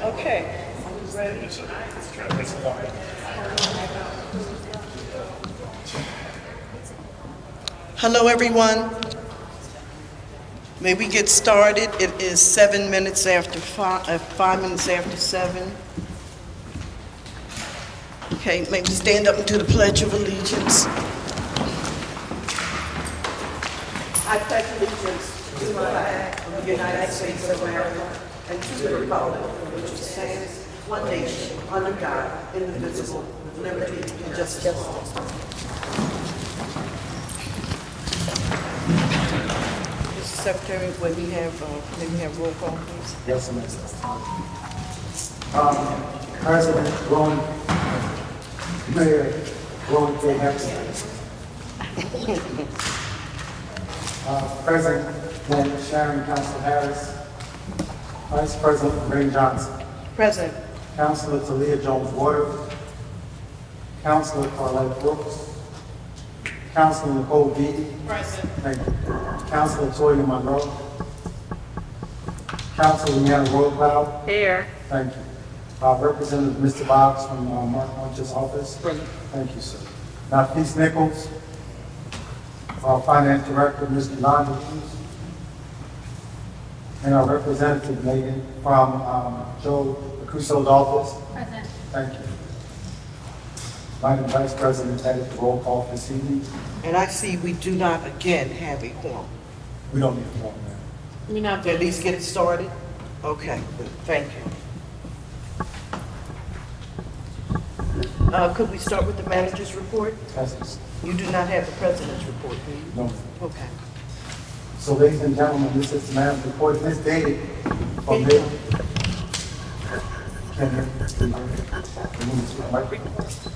Okay. Ready? Hello, everyone. May we get started? It is 7 minutes after 5 minutes after 7. Okay, may we stand up and do the Pledge of Allegiance. I pledge allegiance to the flag of the United States of America and to the republic for which it stands, one nation, under God, indivisible, with liberty and justice. Mr. Secretary, may we have roll call, please? Yes, Mr. President Ron, Mayor Ron J. Hepburn. President Sharon Council Harris. Vice President Lorraine Johnson. Present. Councilor Talia Jones Waters. Councilor Carlette Brooks. Councilor Nicole Beatty. Present. Thank you. Councilor Toya Monroe. Councilor Leanna Rothwell. Here. Thank you. Representative Mr. Bobs from Mark Munch's office. Present. Thank you, sir. Nafis Nichols. Our Finance Director, Mr. Londa Hughes. And our representative, Megan, from Joe Crusoe's office. Present. Thank you. Madam Vice President, that is the roll call for this evening. And I see we do not again have a quorum. We don't need a form now. We're not To at least get it started? Okay, good. Thank you. Could we start with the manager's report? Yes, You do not have the president's report, do you? no. Okay. So, ladies and gentlemen, this is the manager's report. This dated from May. Can you move to the microphone?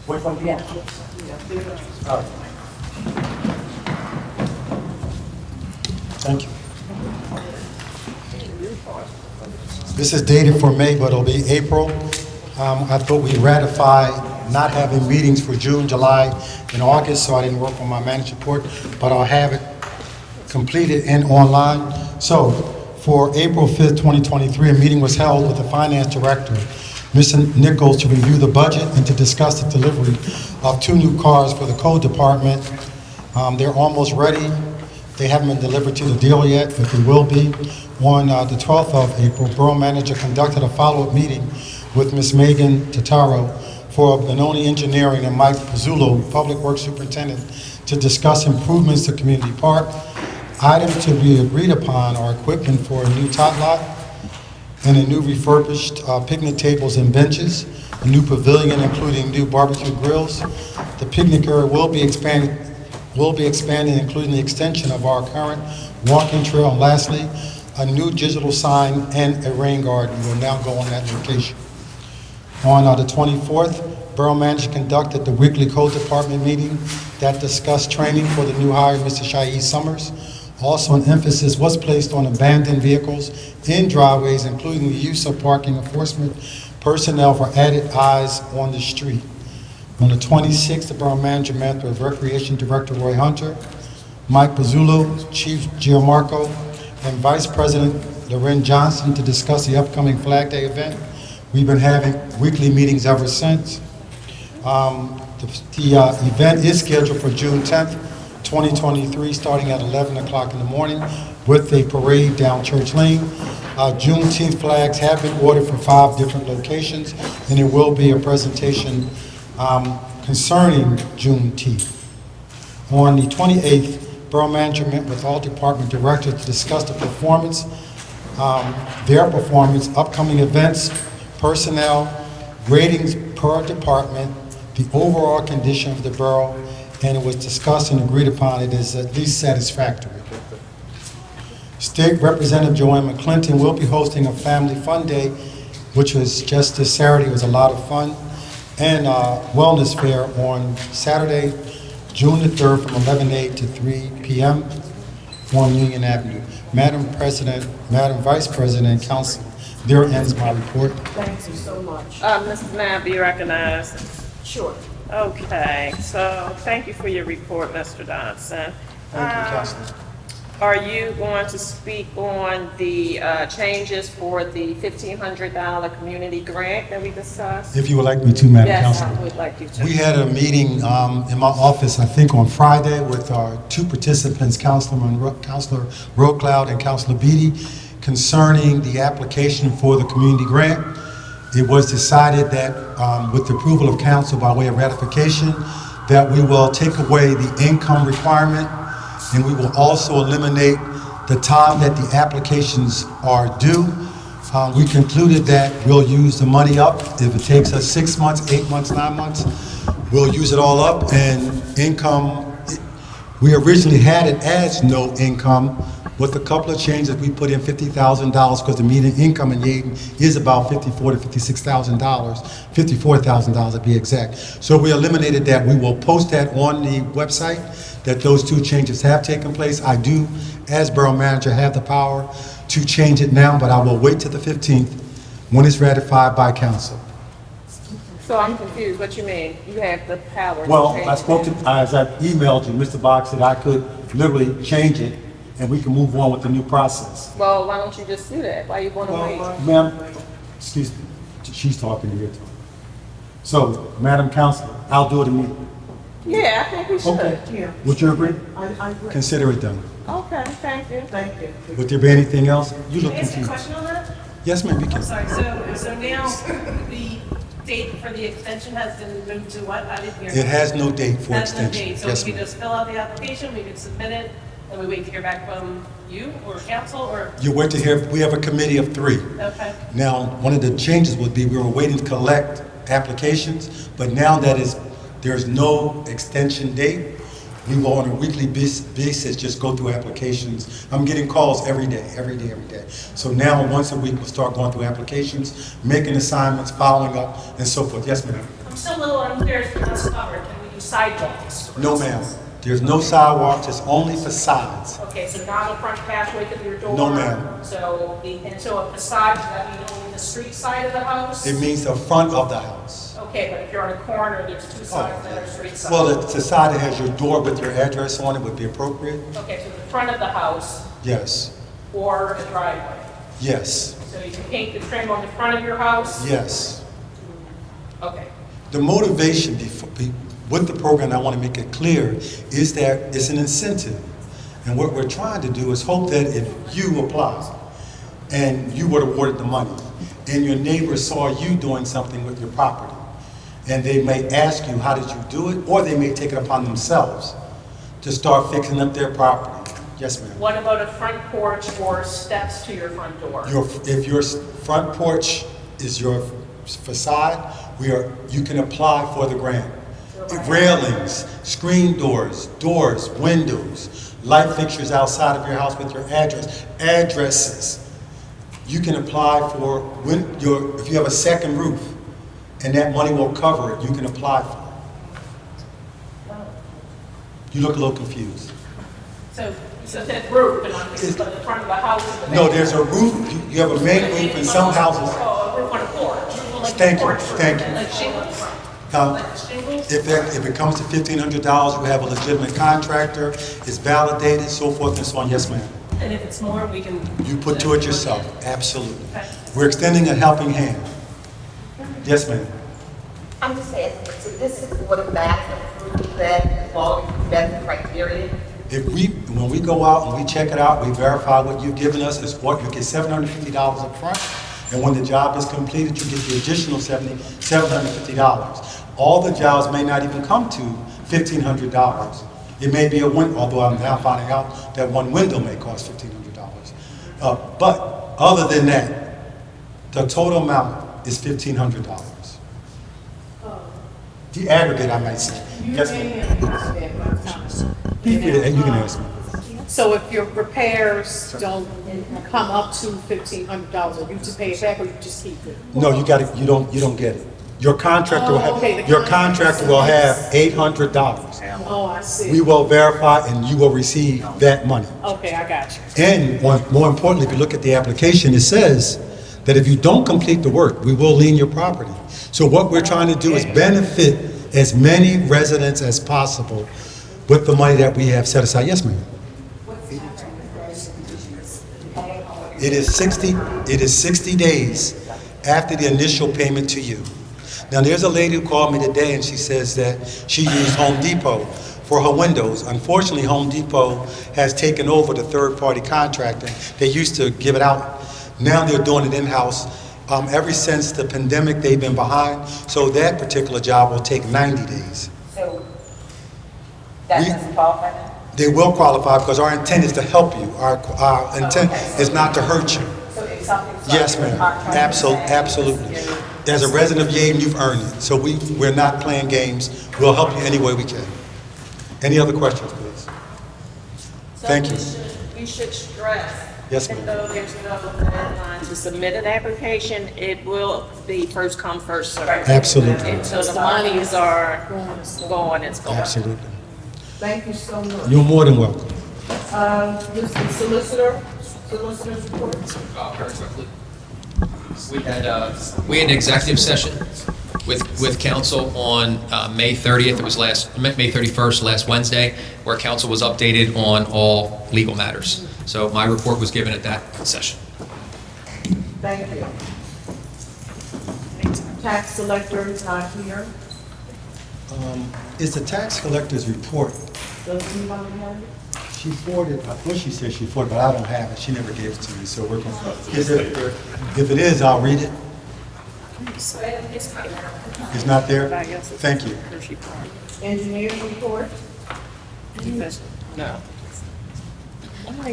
Wait from the Thank you. This is dated for May, but it'll be April. I thought we ratified not having meetings for June, July, and August, so I didn't work on my manager's report, but I'll have it completed and online. So, for April 5th, 2023, a meeting was held with the Finance Director, Mr. Nichols, to review the budget and to discuss the delivery of 2 new cars for the Code Department. They're almost ready. They haven't been delivered to the dealer yet, but they will be. On the 12th of April, Borough Manager conducted a follow-up meeting with Ms. Megan Tataro for Benoni Engineering and Mike Pizzulo, Public Works Superintendent, to discuss improvements to Community Park. Items to be agreed upon are equipment for a new tot lot and a new refurbished picnic tables and benches, a new pavilion including new barbecue grills. The picnic area will be expanded, including the extension of our current walking trail. And lastly, a new digital sign and a rain garden will now go on that location. On the 24th, Borough Manager conducted the weekly Code Department meeting that discussed training for the new hire, Mr. Shahid Summers. Also, an emphasis was placed on abandoned vehicles in driveways, including the use of parking enforcement personnel for added eyes on the street. On the 26th, the Borough Manager met with Recreation Director Roy Hunter, Mike Pizzulo, Chief Gianmarco, and Vice President Lorraine Johnson to discuss the upcoming Flag Day event. We've been having weekly meetings ever since. The event is scheduled for June 10th, 2023, starting at 11 o'clock in the morning with a parade down Church Lane. Juneteenth flags have been ordered for 5 different locations, and there will be a presentation concerning Juneteenth. On the 28th, Borough Manager met with all department directors to discuss the performance, their performance, upcoming events, personnel, ratings per department, the overall condition of the borough, and it was discussed and agreed upon it is at least satisfactory. State Representative Joanne McClinton will be hosting a family fun day, which was just this Saturday. It was a lot of fun, and wellness fair on Saturday, June the 3rd from 11 a.m. to 3 p.m. on Union Avenue. Madam President, Madam Vice President, Council, there ends my report. Thank you so much. Mr. Knapp, be recognized. Sure. Okay, so thank you for your report, Mr. Dodson. Thank you, Councilman. are you going to speak on the changes for the $1,500 community grant that we discussed? If you would like me to, Madam Yes, Council. I would like you to. We had a meeting in my office, I think on Friday, with our two participants, Councilor Roquelaud and Councilor Beatty, concerning the application for the community grant. It was decided that with the approval of council by way of ratification, that we will take away the income requirement, and we will also eliminate the time that the applications are due. We concluded that we'll use the money up. If it takes us 6 months, 8 months, 9 months, we'll use it all up. And income, we originally had it as no income. With a couple of changes, we put in $50,000 because the median income in Yaden is about $54,000 to $56,000, $54,000 to be exact. So we eliminated that. We will post that on the website, that those two changes have taken place. I do, as Borough Manager, have the power to change it now, but I will wait till the 15th when it's ratified by council. So I'm confused, what you mean? You have the power to Well, change I spoke to, it. as I emailed you, Mr. Box, that I could literally change it and we can move on with the new process. Well, why don't you just do that? Why you wanna wait? Ma'am, excuse me, she's talking to you. So, Madam Councilor, I'll do it immediately. Yeah, I think we should. Okay. Yeah, Would you agree? I agree. Consider it done. Okay, thank you. Thank you. Would there be anything else? You look Can I ask a confused. question on that? Yes, ma'am, you can. I'm sorry, so now the date for the extension has been moved to what? I didn't hear. It has no date for Has no extension. date, so Yes, we could ma'am. just fill out the application, we could submit it, and we wait to hear back from you or council, or, You wait to hear, we have a committee of 3. okay. Now, one of the changes would be we were waiting to collect applications, but now that there's no extension date, we will on a weekly basis just go through applications. I'm getting calls every day. So now, once a week, we'll start going through applications, making assignments, following up, and so forth. Yes, ma'am? I'm still a little unclear as to what's covered, can we do sidewalks? for No, instance? ma'am. There's no sidewalks, it's only facades. Okay, so not a front passway to your door? No, ma'am. So, so a facade, does that mean only the street side of the house? It means the front of the house. Okay, but if you're on a corner, there's two sides that are street sides. Well, the side that has your door with your address on it would be appropriate? Okay, so the front of the house Yes, or a driveway. yes, So you can paint the trim on the front of your house? yes. Okay. The motivation with the program, I want to make it clear, is that it's an incentive. And what we're trying to do is hope that if you apply and you were awarded the money and your neighbor saw you doing something with your property, and they may ask you, how did you do it? Or they may take it upon themselves to start fixing up their property. Yes, ma'am. What about a front porch or steps to your front door? If your front porch is your facade, you can apply for the grant. Railings, screen doors, windows, light fixtures outside of your house with your addresses. You can apply for, if you have a second roof, and that money will cover it, you can apply for it. You look a little confused. So that roof, but not the front of the house? is the No, main- there's a roof, you have a main roof in some houses. Oh, a roof on a porch. Like Thank you, porch roof, thank you. Like shingles? Now, Like shingles? if it comes to $1,500, you have a legitimate contractor, it's validated, so forth and so on. Yes, ma'am. And if it's more, we can. You put to it yourself, absolutely. Okay. We're extending a helping hand. Yes, ma'am. I'm just asking, so this is what a back approval that as long as you met the criteria? When we go out and we check it out, we verify what you've given us is what, you get $750 up front, and when the job is completed, you get the additional $750. All the jobs may not even come to $1,500. It may be a window, although I'm now finding out that one window may cost $1,500. But other than that, the total amount is $1,500. The aggregate, I might say. Yes, ma'am. You can ask me. So if your repairs don't come up to $1,500, you just pay it back or you just keep it? No, you don't get it. Your contractor will Oh, okay, have, the your contractor will have $800. Oh, I see. We will verify and you will receive that money. Okay, I got you. And more importantly, if you look at the application, it says that if you don't complete the work, we will lien your property. So what we're trying to do is benefit as many residents as possible with the money that we have set aside. Yes, ma'am? It is 60 days after the initial payment to you. Now, there's a lady who called me today and she says that she used Home Depot for her windows. Unfortunately, Home Depot has taken over the third-party contractor. They used to give it out. Now they're doing it in-house. Ever since the pandemic, they've been behind, so that particular job will take 90 days. So that We- doesn't qualify then? They will qualify because our intent is to help you. Our intent is not to hurt you. So if something's. Yes, ma'am. Absolutely. As a resident of Yaden, you've earned it. So we're not playing games. We'll help you any way we can. Any other questions, please? Thank you. We should stress. Yes, even ma'am. though there's no deadline to submit an application, it will be first come, first served. Absolutely. Until the monies are going, it's going. Absolutely. Thank you so much. You're more than welcome. Mr. Solicitor's report? Very quickly. We had an executive session with council on May 30th, it was May 31st, last Wednesday, where council was updated on all legal matters. So my report was given at that session. Thank you. Tax collector is not here. It's the tax collector's report. Does anybody have it? She forwarded, I thought she said she forwarded, but I don't have it. She never gave it to me, so we're going to, if it is, I'll read it. It's not there? Thank you. Engineer's report? No.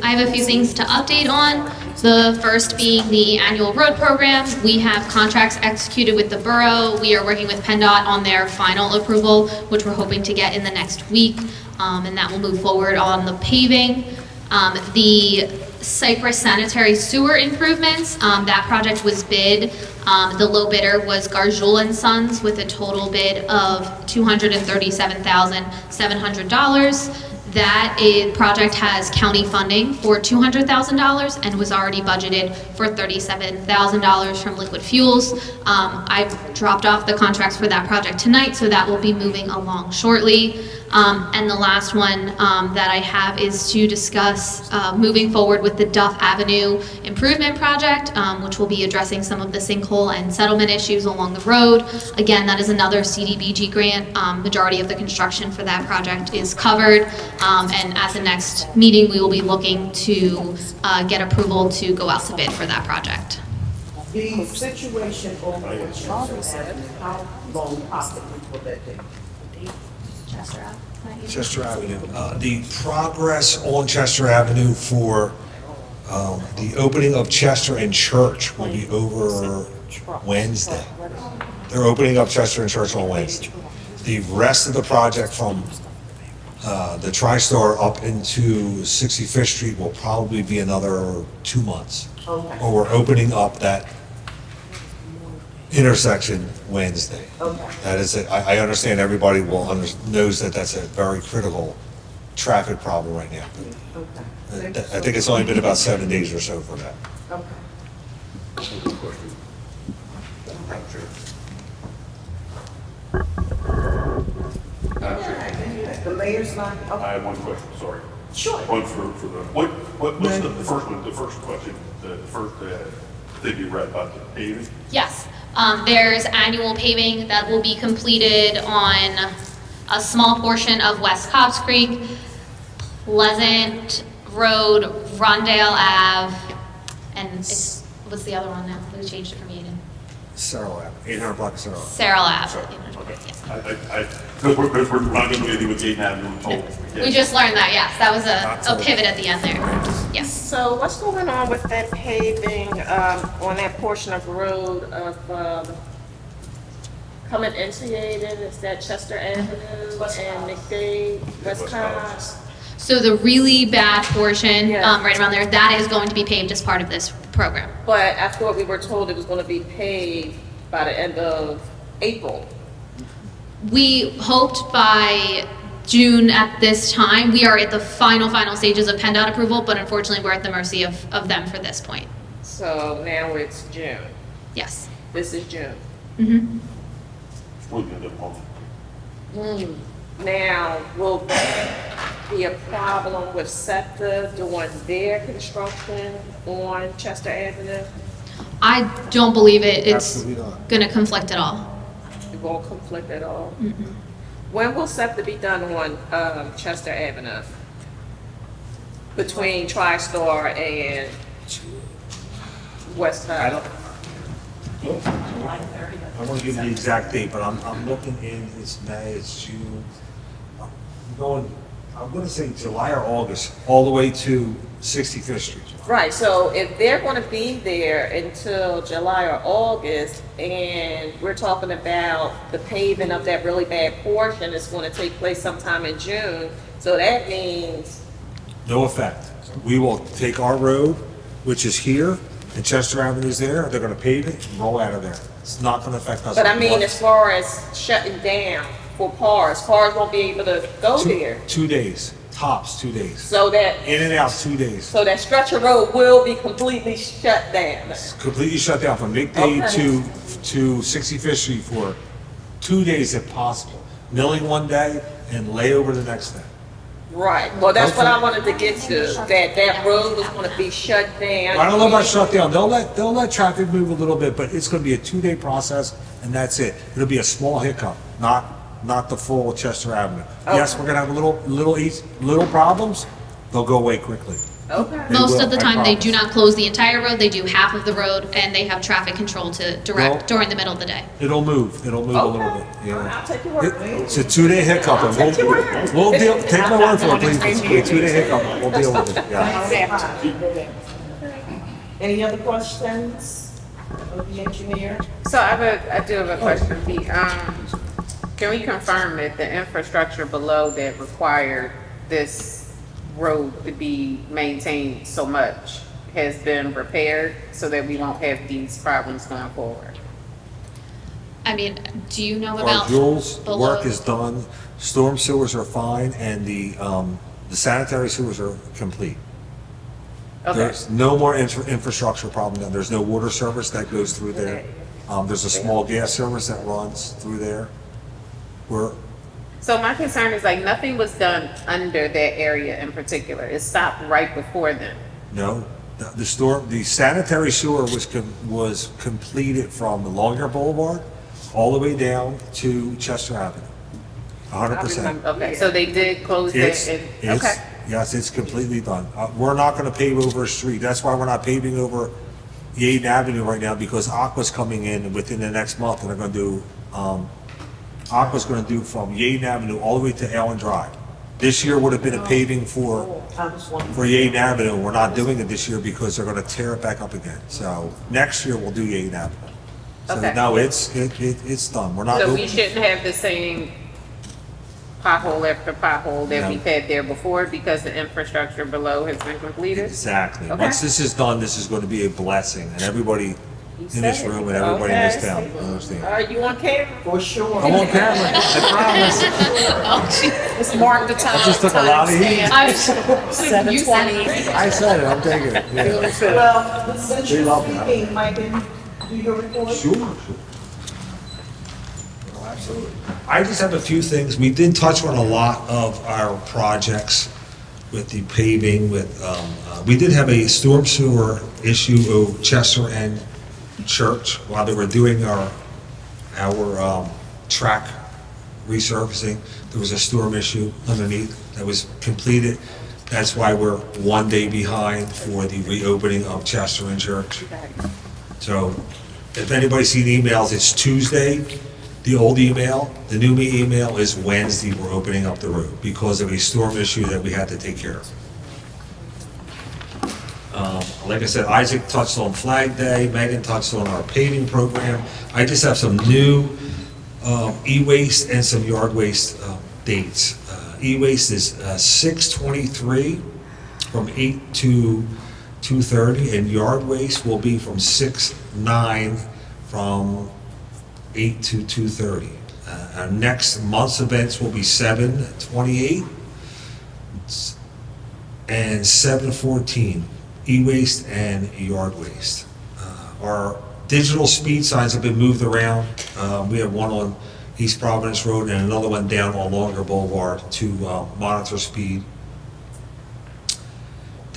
I have a few things to update on. The first being the annual road program. We have contracts executed with the borough. We are working with PennDOT on their final approval, which we're hoping to get in the next week, and that will move forward on the paving. The Cypress sanitary sewer improvements, that project was bid. The low bidder was Garjoul and Sons with a total bid of $237,700. That project has county funding for $200,000 and was already budgeted for $37,000 from Liquid Fuels. I've dropped off the contracts for that project tonight, so that will be moving along shortly. And the last one that I have is to discuss moving forward with the Duff Avenue Improvement Project, which will be addressing some of the sinkhole and settlement issues along the road. Again, that is another CDBG grant. Majority of the construction for that project is covered. And at the next meeting, we will be looking to get approval to go out to bid for that project. The situation over at Chester Avenue, how long possibly will that take? Chester Avenue. The progress on Chester Avenue for the opening of Chester and Church will be over Wednesday. They're opening up Chester and Church on Wednesday. The rest of the project from the TriStar up into 65th Street will probably be another 2 months. Okay. Or we're opening up that intersection Wednesday. Okay. That is it. I understand everybody knows that that's a very critical traffic problem right now. Okay. I think it's only been about 7 days or so for that. Okay. The mayor's not, I okay, have one question, sorry. sure. One for the, what's the first one, the first question, the first thing you read about the paving? Yes, there's annual paving that will be completed on a small portion of West Cobbs Creek, Pleasant Road, Rondale Ave, and what's the other one now? We changed it from Eden. Cerro Ave, 800 block of Cerro Ave. Cerro Ave. Because we're not going to do anything with Dayton Avenue until. We just learned that, yes, that was a pivot at the end there, yes. So what's going on with that paving on that portion of road of coming into Yaden? Is that Chester Avenue and McDade, West Cobbs? So the really bad portion, Yeah. right around there, that is going to be paved as part of this program. But I thought we were told it was going to be paved by the end of April. We hoped by June at this time. We are at the final stages of PennDOT approval, but unfortunately, we're at the mercy of them for this point. So now it's June. Yes. This is June. Mm-hmm. We'll get the month. Now, will be a problem with SEPTA doing their construction on Chester Avenue? I don't believe it's Absolutely not. gonna conflict at all. It won't conflict at all? When will SEPTA be done on Chester Avenue? Between TriStar and West I Side? don't, I want to give you the exact date, but I'm looking in, it's May, it's June. I'm going to say July or August, all the way to 65th Street. Right, so if they're gonna be there until July or August, and we're talking about the paving of that really bad portion is gonna take place sometime in June, so that means, No effect. We will take our road, which is here, and Chester Avenue's there, they're going to pave it and roll out of there. It's not going to affect us. but I mean, as far as shutting down for cars won't be able to go there. 2 days, tops 2 days. So that, In and out 2 days. so that stretch of road will be completely shut down. Completely shut down from midday Okay. to 65th Street for 2 days if possible. Milling one day and layover the next day. Right, well, that's what I wanted to get to, that road was gonna be shut down. I don't know about shut down. They'll let traffic move a little bit, but it's going to be a 2 day process and that's it. It'll be a small hiccup, not the full Chester Avenue. Yes, we're going to have little problems. They'll go away quickly. Okay. Most will, of the I time, they do promise. not close the entire road, they do half of the road, and they have traffic control to direct Well- during the middle of the day. It'll move a little bit. Yeah. I'll take your word. It's a 2 day hiccup and we'll deal, take my word for it, please. It's a 2 day hiccup and we'll deal with it. Yeah. Any other questions of the engineer? So I do have a question. Can we confirm that the infrastructure below that required this road to be maintained so much has been repaired so that we won't have these problems going forward? I mean, do you know Our about Jules, below? work is done, storm sewers are fine, and the sanitary sewers are complete. Okay, There's no more infrastructure problem now. There's no water service that goes through there. There's a small gas service that runs through there. so my concern is like nothing was done under that area in particular. It stopped right before then. No, the sanitary sewer was completed from the Longyear Boulevard all the way down to Chester Avenue. 100%. Okay, so they did close that. Okay. Yes, it's completely done. We're not gonna pave over a street. That's why we're not paving over Yaden Avenue right now, because Aqua's coming in within the next month, and they're gonna do, Aqua's gonna do from Yaden Avenue all the way to Allen Drive. This year would have been a paving for Yaden Avenue. We're not doing it this year because they're gonna tear it back up again. So next year we'll do Yaden Avenue. So Okay. no, it's done. We're not So we moving. shouldn't have the same pothole after pothole that No. we've had there before because the infrastructure below has been completed? Exactly. Okay. Once this is done, this is going to be a blessing, and everybody in this room and everybody in this town understand. Are you on camera? For sure. I'm on camera, I promise. Let's mark the time. I just took a lot of heat. Seven twenty. I said it, I'm taking it. Yeah. Well, since We you're love that. speaking, Mike, can do your report? Sure. Oh, absolutely. I just have a few things. We did touch on a lot of our projects with the paving, we did have a storm sewer issue of Chester and Church while they were doing our track resurfacing. There was a storm issue underneath that was completed. That's why we're 1 day behind for the reopening of Chester and Church. So if anybody's seen emails, it's Tuesday, the old email. The new email is Wednesday, we're opening up the road because of a storm issue that we had to take care of. Like I said, Isaac touched on Flag Day, Megan touched on our paving program. I just have some new e-waste and some yard waste dates. E-waste is 6/23 from 8 to 2:30, and yard waste will be from 6/9 from 8 to 2:30. Our next month's events will be 7/28 and 7/14, e-waste and yard waste. Our digital speed signs have been moved around. We have one on East Providence Road and another one down on Longyear Boulevard to monitor speed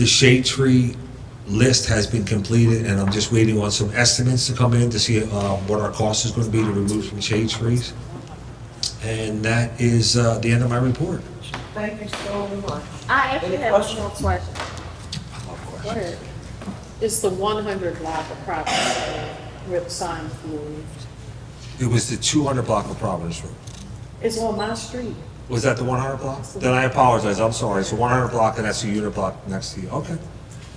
The shade tree list has been completed, and I'm just waiting on some estimates to come in to see what our cost is going to be to remove some shade trees. And that is the end of my report. Thank you so much. I actually Any have questions? one more question. Go ahead. It's the 100 block of property where the sign was moved. It was the 200 block of Providence Road. It's on my street. Was that the 100 block? Then I apologize, I'm sorry. It's the 100 block, and that's the unit block next to you. Okay.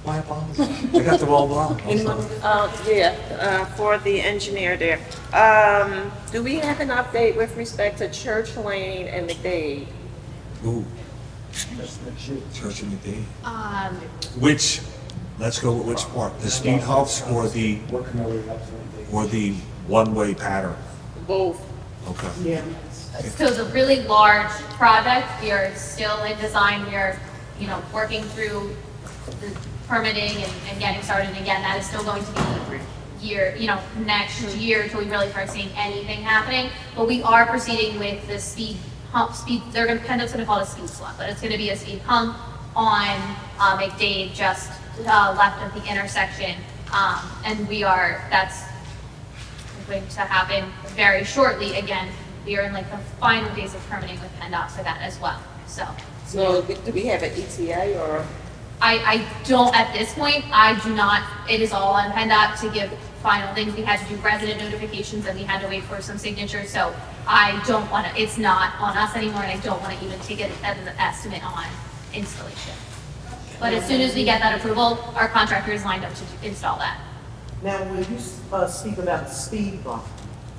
My apologies. I got the wrong block. I'm sorry. For the engineer there. Do we have an update with respect to Church Lane and McDade? Ooh. Church and the day. Um, Which, let's go with which part? The speed humps or the one-way pattern? Both. Okay. Yeah. So it's a really large project. We are still in design. We are, working through the permitting and getting started. And again, that is still going to be next year till we really start seeing anything happening. But we are proceeding with the speed hump, PennDOT's gonna call it a speed slump, but it's gonna be a speed hump on McDade, just left of the intersection. And that's going to happen very shortly. Again, we are in like the final days of permitting with PennDOT for that as well. So do we have an ETA or? I don't, at this point, I do not, it is all on PennDOT to give final things. We had to do resident notifications and we had to wait for some signatures, so I don't want to, it's not on us anymore, and I don't want to even take it as an estimate on installation. But as soon as we get that approval, our contractor is lined up to install that. Now, when you speak about the speed bump,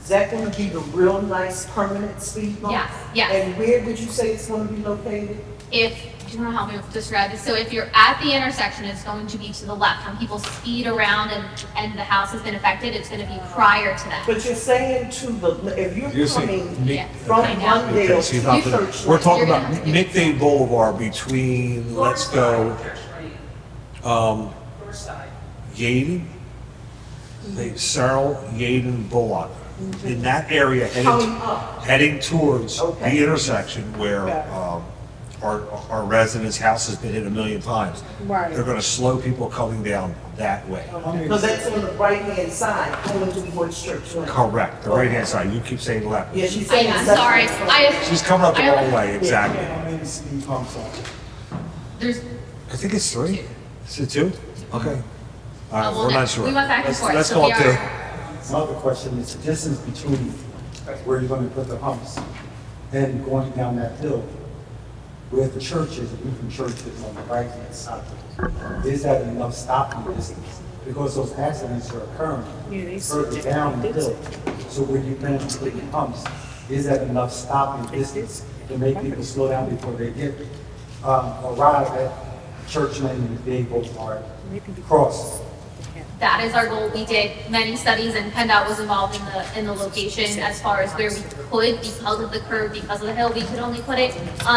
is that going to be the real nice permanent speed bump? Yes. And where would you say it's going to be located? Do you know how we describe it? So if you're at the intersection, it's going to be to the left. When people speed around and the house has been affected, it's going to be prior to that. But you're saying if you're coming Yeah. from I know. Londale Okay, so to you're not the- Church we're Lane. talking about McDade Boulevard between, let's go, Yaden, Cyril, Yaden, Bullock. In that area, Coming up. heading towards the Okay. intersection where our residents' house has been hit 1,000,000 times. Right. They're gonna slow people coming down that way. Because that's on the right-hand side, going towards Church Lane. Correct, the right-hand side. You keep saying left. Yeah, she's saying. I'm sorry. She's coming up the wrong way, exactly. How many speed humps are There's, I think it's 3. Is it 2? Okay. All right, well, we're not sure. we went back and Let's- forth, Let's so call we it 2. are- Another question is the distance between where you're going to put the humps and going down that hill, where the church is, the Lutheran church is on the right-hand side. Is that enough stopping distance? Because those accidents are occurring further down the hill. So where you plan on putting humps, is that enough stopping distance to make people slow down before they get, arrive at Church Lane and they both are crossed? that is our goal. We did many studies and PennDOT was involved in the location as far as where we could, because of the curve, because of the hill, we could only put it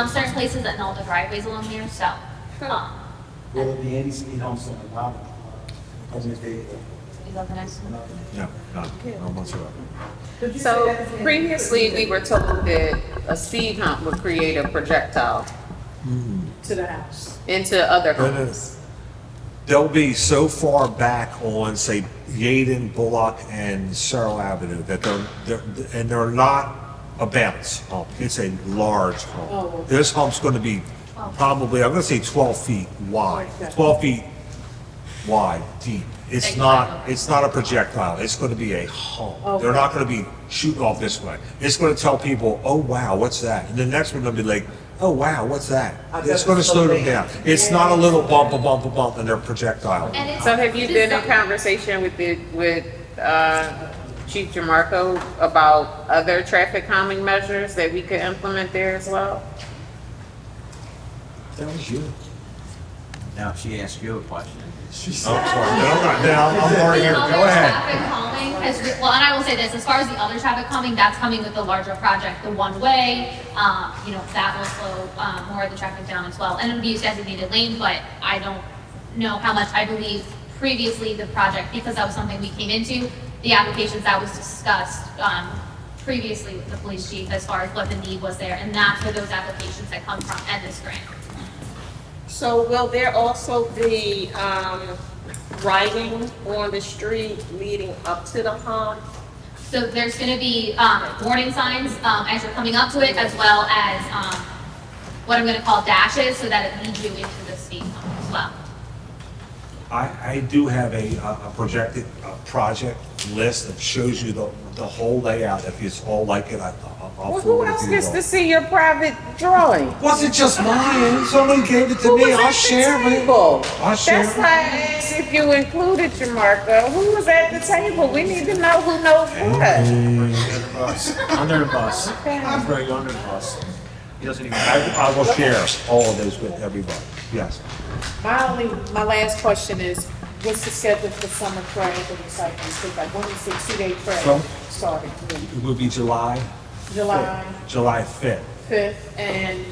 certain places and all the driveways along there, so. Will there be any speed humps on the bottom of the day? Is that the next one? No, none whatsoever. Could you say So that again? previously, we were told that a speed hump would create a projectile To the house. into other No, no. homes. They'll be so far back on, say, Yaden, Bullock, and Cyril Avenue that they're not a bounce hump. It's a large hump. Oh. This hump's going to be probably, I'm going to say 12 feet wide, 12 feet wide, deep. It's not a projectile. It's going to be a hump. They're not going to be shooting off this way. It's going to tell people, oh, wow, what's that? And the next one will be like, oh, wow, what's that? It's going to slow them down. It's not a little bump, and they're projectile. And it's So have you been in designed- conversation with Chief Jamarco about other traffic calming measures that we could implement there as well? That was you. Now she asked you a question. Oh, sorry. I'm already The here. other Go ahead. traffic calming, well, and I will say this, as far as the other traffic calming, that's coming with the larger project, the one-way, that will slow, more of the traffic down as well. And it'll be designated lanes, but I don't know how much, I believe previously the project, because that was something we came into, the applications that was discussed, previously with the police chief as far as what the need was there, and that's where those applications that come from and this grant. So will there also be, writing on the street leading up to the pond? So there's going to be warning signs as you're coming up to it, as well as what I'm going to call dashes, so that it leads you into the skate pump as well. I do have a projected project list that shows you the whole layout. If it's all like it, I'll Well, who forward it else to you gets all. to see your private drawing? Wasn't just mine. Someone gave it to Who me. was I'll at the share it. table? I'll share That's it. why I asked if you included Jamarco. Who was at the table? We need to know who knows what. Under the bus. Okay. I'll throw you under the bus. He doesn't even. I will share all of those with everybody. Yes. My last question is, what's the schedule for summer trash and recycling? So like, when is the 2-day trash From- starting? It would be July July 5th. 5th, and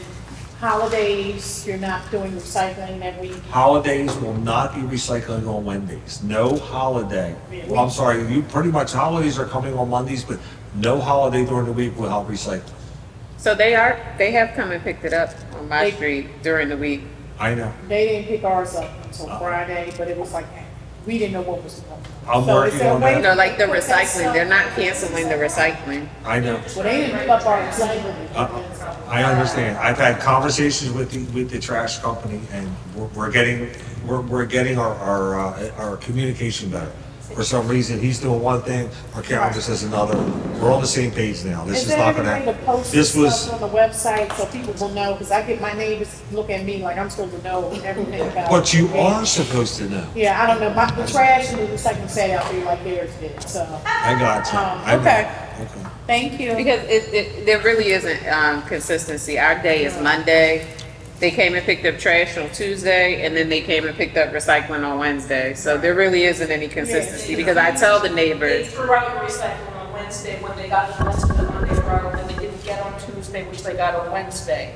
holidays, you're not doing recycling that week? Holidays will not be recycling on Wednesdays. No holiday. Well, I'm sorry, you pretty much holidays are coming on Mondays, but no holiday during the week will help recycle. So they have come and picked it up on my street during the week. I know. They didn't pick ours up until Friday, but it was like, we didn't know what was going on. I'm So working is there a on way that. You know, like the to put that recycling, stuff- they're not canceling the recycling. I know. Well, they didn't pick up our recycling. I understand. I've had conversations with the trash company, and we're getting our communication better. For some reason, he's doing one thing, our calendar says another. We're on the same page now. This is there not any gonna way to happen. post This this was, stuff on the website so people will know? Because I get my neighbors look at me like I'm supposed to know everything about. but you it. are supposed to know. Yeah, I don't know, the trash and the recycling sat out there like theirs did, so, I got you. I know. okay. Okay. Thank you. Because there really isn't consistency. Our day is Monday. They came and picked up trash on Tuesday, and then they came and picked up recycling on Wednesday. So there really isn't any consistency, because I tell the They neighbors, threw out the recycling on Wednesday when they got the rest of the Monday row, and they didn't get on Tuesday, which they got on Wednesday.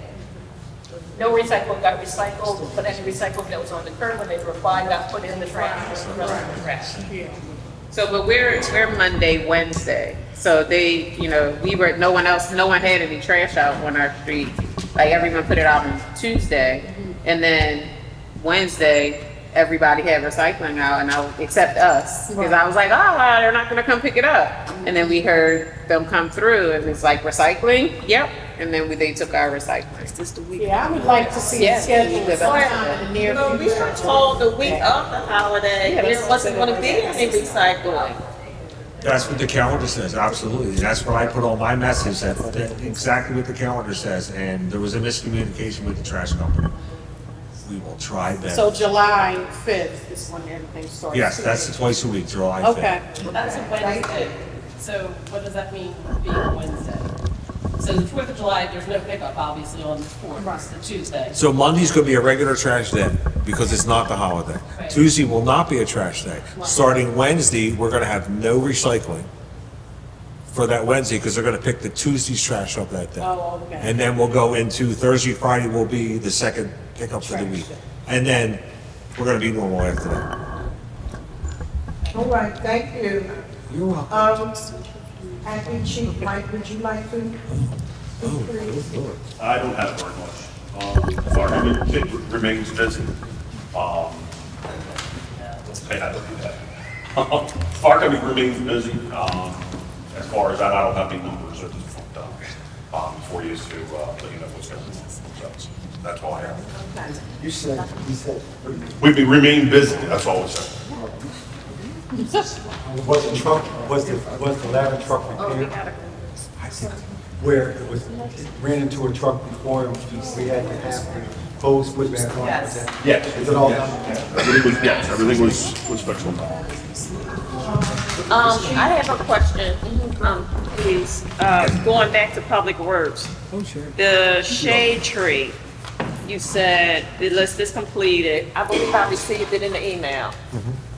No recycling got recycled, but any recycling that was on the curb when they were applied got put in the trash, the rest of the trash. so, but we're Monday, Wednesday. So they, no one had any trash out on our street. Like, everyone put it out on Tuesday, and then Wednesday, everybody had recycling out, except us. Because I was like, they're not gonna come pick it up. And then we heard them come through, and it's like, recycling? Yep. And then they took our recycling. Yeah, I would like to see a Yeah. schedule sometime in the near No, we were future. told the week of the holiday, there wasn't gonna be any recycling. That's what the calendar says, absolutely. That's what I put on my message, that exactly what the calendar says, and there was a miscommunication with the trash company. We will try better. So July 5th is when everything starts. Yes, that's twice a week, July 5th. Okay. That's a Wednesday. So what does that mean, being Wednesday? So the 4th of July, there's no pickup, obviously, on the 4th, it's the Tuesday. So Monday's gonna be a regular trash day, because it's not the holiday. Right. Tuesday will not be a trash day. Starting Wednesday, we're gonna have no recycling for that Wednesday, because they're gonna pick the Tuesday's trash up that day. Oh, okay. And then we'll go into Thursday, Friday will be the second pickup for the week. And then we're gonna be normal after that. All right, thank you. You're welcome. Acting Chief Mike, would you like to? I don't have very much. Fire department remains busy. Hey, I don't do that. Fire department remains busy. As far as that, I don't have any numbers at this point for you to let you know what's going on. So that's all I have. You said. We remain busy, that's all I said. Was the truck, was the ladder truck repaired? Where it ran into a truck before, and we had to have the hose put back on? Yes. Yes. Is it all done? Everything was fixed on that. I have a question, please, going back to Public Works. Oh, sure. The shade tree, you said the list is completed. I believe I received it in the email.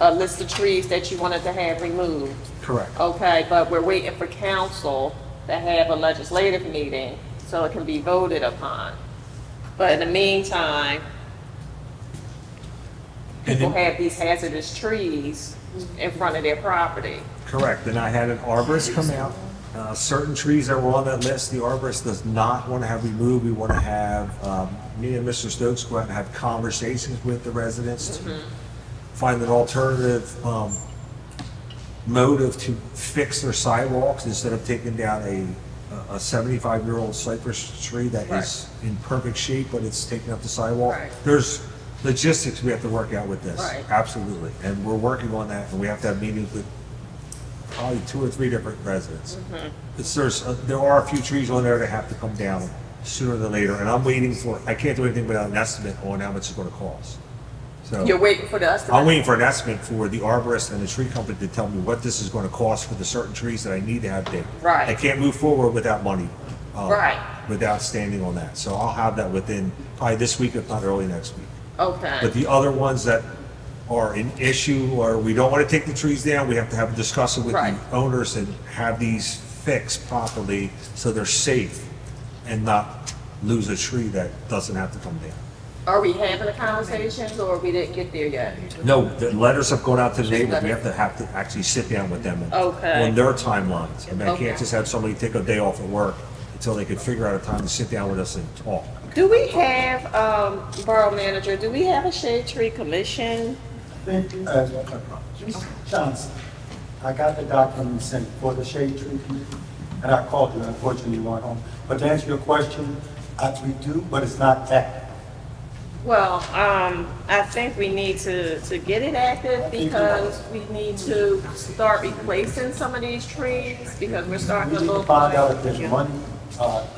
A list of trees that you wanted to have removed. Correct. Okay, but we're waiting for council to have a legislative meeting so it can be voted upon. But in the meantime, people have these hazardous trees in front of their property. Correct, and I had an arborist come out Certain trees that were on that list, the arborist does not want to have removed. We want to have, me and Mr. Stokes go out and have conversations with the residents to find an alternative motive to fix their sidewalks instead of taking down a 75-year-old cypress tree that is in perfect shape, but it's taking up the sidewalk. Right. There's logistics we have to work out with this. Right. Absolutely. And we're working on that, and we have to have meetings with probably 2 or 3 different residents. There are a few trees on there that have to come down sooner than later, and I'm waiting for, I can't do anything without an estimate on how much it's gonna cost. So You're waiting for the estimate? I'm waiting for an estimate for the arborist and the tree company to tell me what this is gonna cost for the certain trees that I need to have digged. Right. I can't move forward without money. Right. Without standing on that. So I'll have that within probably this week, if not early next week. Okay. But the other ones that are an issue, or we don't want to take the trees down, we have to have a discussion with Right. the owners and have these fixed properly so they're safe and not lose a tree that doesn't have to come down. Are we having the conversations or we didn't get there yet? No, the letters have gone out to the neighbors. We have to actually sit down with them Okay. on their timelines. I mean, I Okay. can't just have somebody take a day off of work until they can figure out a time to sit down with us and talk. Do we have, Borough Manager, do we have a shade tree commission? Johnson, I got the document sent for the shade tree committee, and I called you, unfortunately you weren't home. But to answer your question, we do, but it's not active. Well, I think we need to get it active because we need to start replacing some of these trees because we're starting We to need to look find out if like. there's money,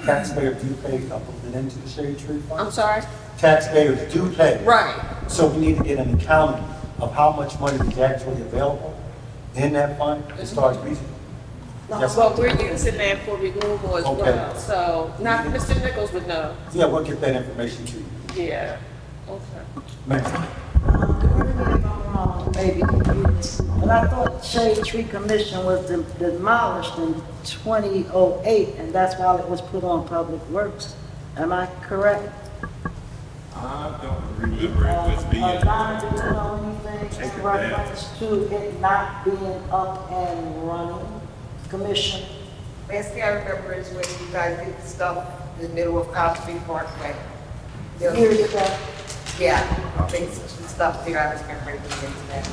taxpayers do pay, to put it into the shade tree fund. I'm sorry? Taxpayers do pay. Right. So we need to get an accounting of how much money is actually available in that fund to start using. Yes. Well, we're using that for removal as Okay. well, so, not, Mr. Nichols would know. Yeah, we'll get that information to you. Yeah, okay. Ma'am. Maybe confused, but I thought Shade Tree Commission was demolished in 2008, and that's why it was put on Public Works. Am I correct? I don't remember it with being. Donna, do you know anything in reference to it not being up and running, Commission? Last thing I remember is when you guys did the stuff in the middle of Cosby Parkway. There was- Years ago. Yeah, I think some stuff there, I was remembering into that.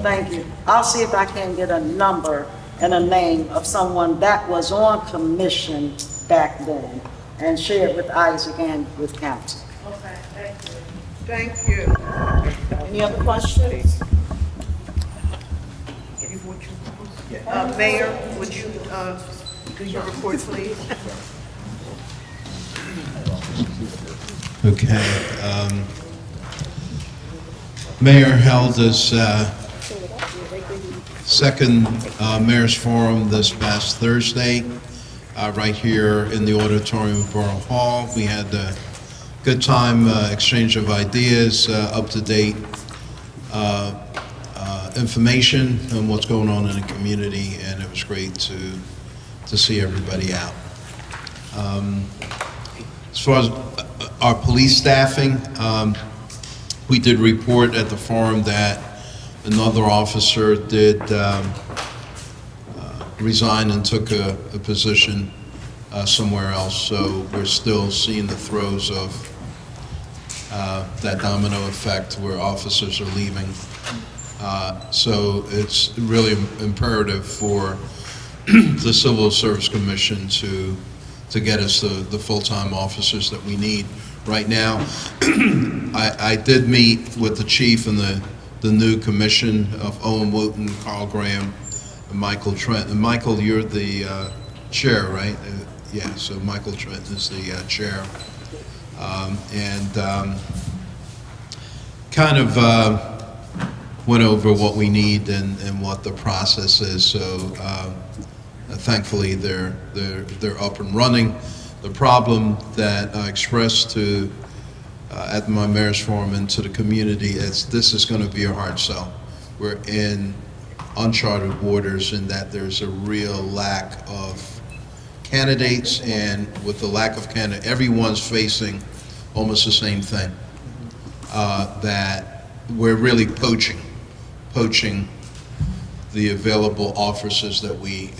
Thank you. I'll see if I can get a number and a name of someone that was on commission back then and share it with Isaac and with council. Okay, thank you. Thank you. Any other questions? Mayor, would you, do your report, please? Okay. Mayor held his second Mayor's Forum this past Thursday, right here in the auditorium of Borough Hall. We had a good time, exchange of ideas, up-to-date information on what's going on in the community, and it was great to see everybody out. As far as our police staffing, we did report at the forum that another officer did resign and took a position somewhere else. So we're still seeing the throes of that domino effect where officers are leaving. So it's really imperative for the Civil Service Commission to get us the full-time officers that we need. Right now, I did meet with the chief and the new commission of Owen Wooten, Carl Graham, and Michael Trent. And Michael, you're the chair, right? Yeah, so Michael Trent is the chair. Kind of went over what we need and what the process is. So thankfully, they're up and running. The problem that I expressed to at my Mayor's Forum and to the community is this is going to be a hard sell. We're in uncharted waters in that there's a real lack of candidates, and with the lack of candidates, everyone's facing almost the same thing, that we're really poaching the available officers that we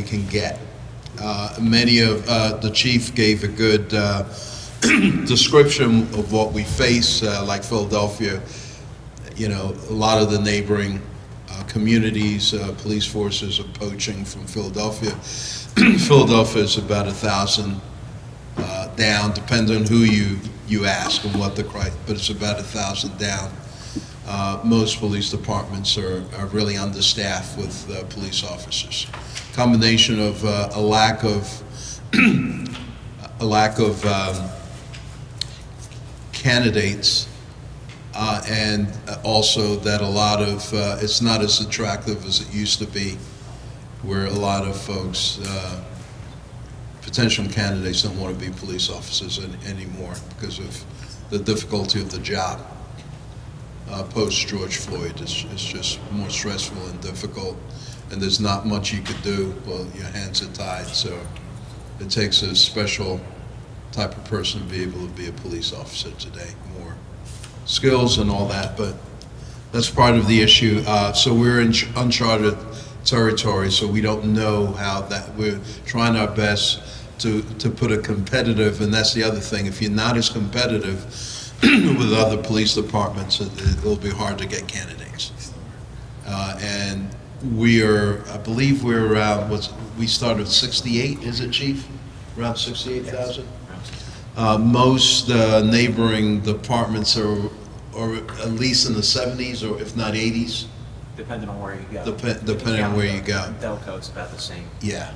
can get. Many of, the chief gave a good description of what we face, like Philadelphia. You know, a lot of the neighboring communities, police forces are poaching from Philadelphia. Philadelphia is about 1,000 down, depending on who you ask and what the criteria, but it's about 1,000 down. Most police departments are really understaffed with police officers. Combination of a lack of candidates, and also that a lot of it's not as attractive as it used to be, where a lot of folks, potential candidates, don't want to be police officers anymore because of the difficulty of the job. Post George Floyd, it's just more stressful and difficult, and there's not much you could do. Well, your hands are tied, so it takes a special type of person to be able to be a police officer today. More skills and all that, but that's part of the issue. So we're in uncharted territory, so we don't know how that. We're trying our best to put a competitive, and that's the other thing. If you're not as competitive with other police departments, it'll be hard to get candidates. And we are, I believe we're around, we started 68, is it, Chief? Around 68,000? Most neighboring departments are at least in the 70s, or if not 80s. Depending on where you go. Depending on where you go. Delco's about the same. Yeah.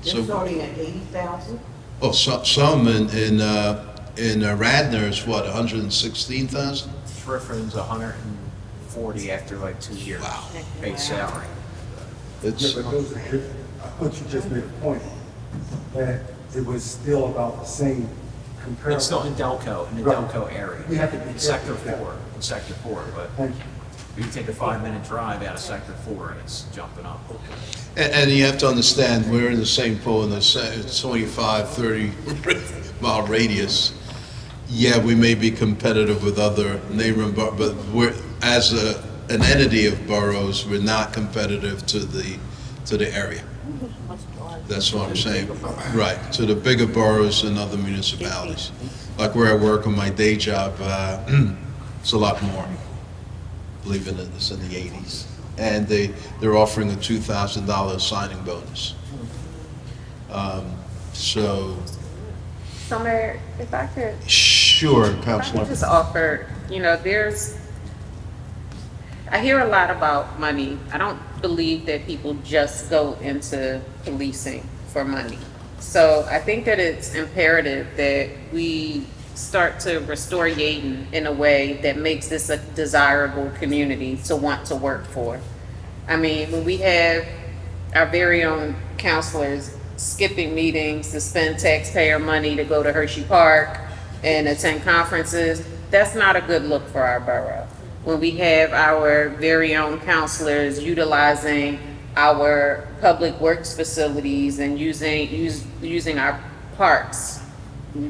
They're starting at 80,000? Oh, some in Radnor is what, 116,000? Griffin's 140 after like 2 years. Wow. Base salary. It's, Yeah, but those are different. I thought you just made a point that it was still about the same comparable. It's still in Delco, in the Right. Delco area. We have to be In Sector careful with 4, in Sector 4, but Thank you. you can take a 5-minute drive out of Sector 4 and it's jumping up. and you have to understand, we're in the same pool in the 25, 30 mile radius. Yeah, we may be competitive with other neighboring boroughs, but we're, as an entity of boroughs, we're not competitive to the area. That's what I'm saying. Right, to the bigger boroughs and other municipalities. Like where I work on my day job, it's a lot more. Believe it, it's in the 80s. And they're offering a $2,000 signing bonus. So Mayor, if I could, sure, if I Councilor. could just offer, you know, I hear a lot about money. I don't believe that people just go into policing for money. So I think that it's imperative that we start to restore Yaden in a way that makes this a desirable community to want to work for. I mean, when we have our very own counselors skipping meetings to spend taxpayer money to go to Hershey Park and attend conferences, that's not a good look for our borough. When we have our very own counselors utilizing our public works facilities and using our parks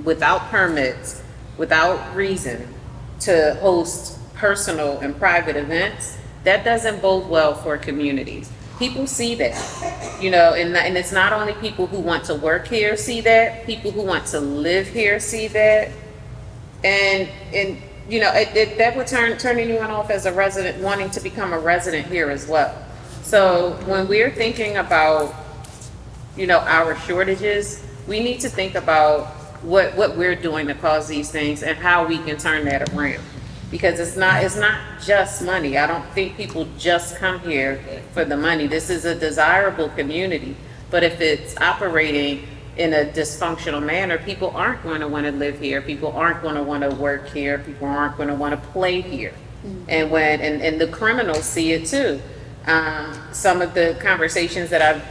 without permits, without reason, to host personal and private events, that doesn't bode well for communities. People see that, you know, and it's not only people who want to work here see that, people who want to live here see that. And you know, that would turn anyone off as a resident wanting to become a resident here as well. So when we're thinking about, you know, our shortages, we need to think about what we're doing to cause these things and how we can turn that around. Because it's not just money. I don't think people just come here for the money. This is a desirable community. But if it's operating in a dysfunctional manner, people aren't going to want to live here. People aren't going to want to work here. People aren't going to want to play here. And and the criminals see it too. Some of the conversations that I've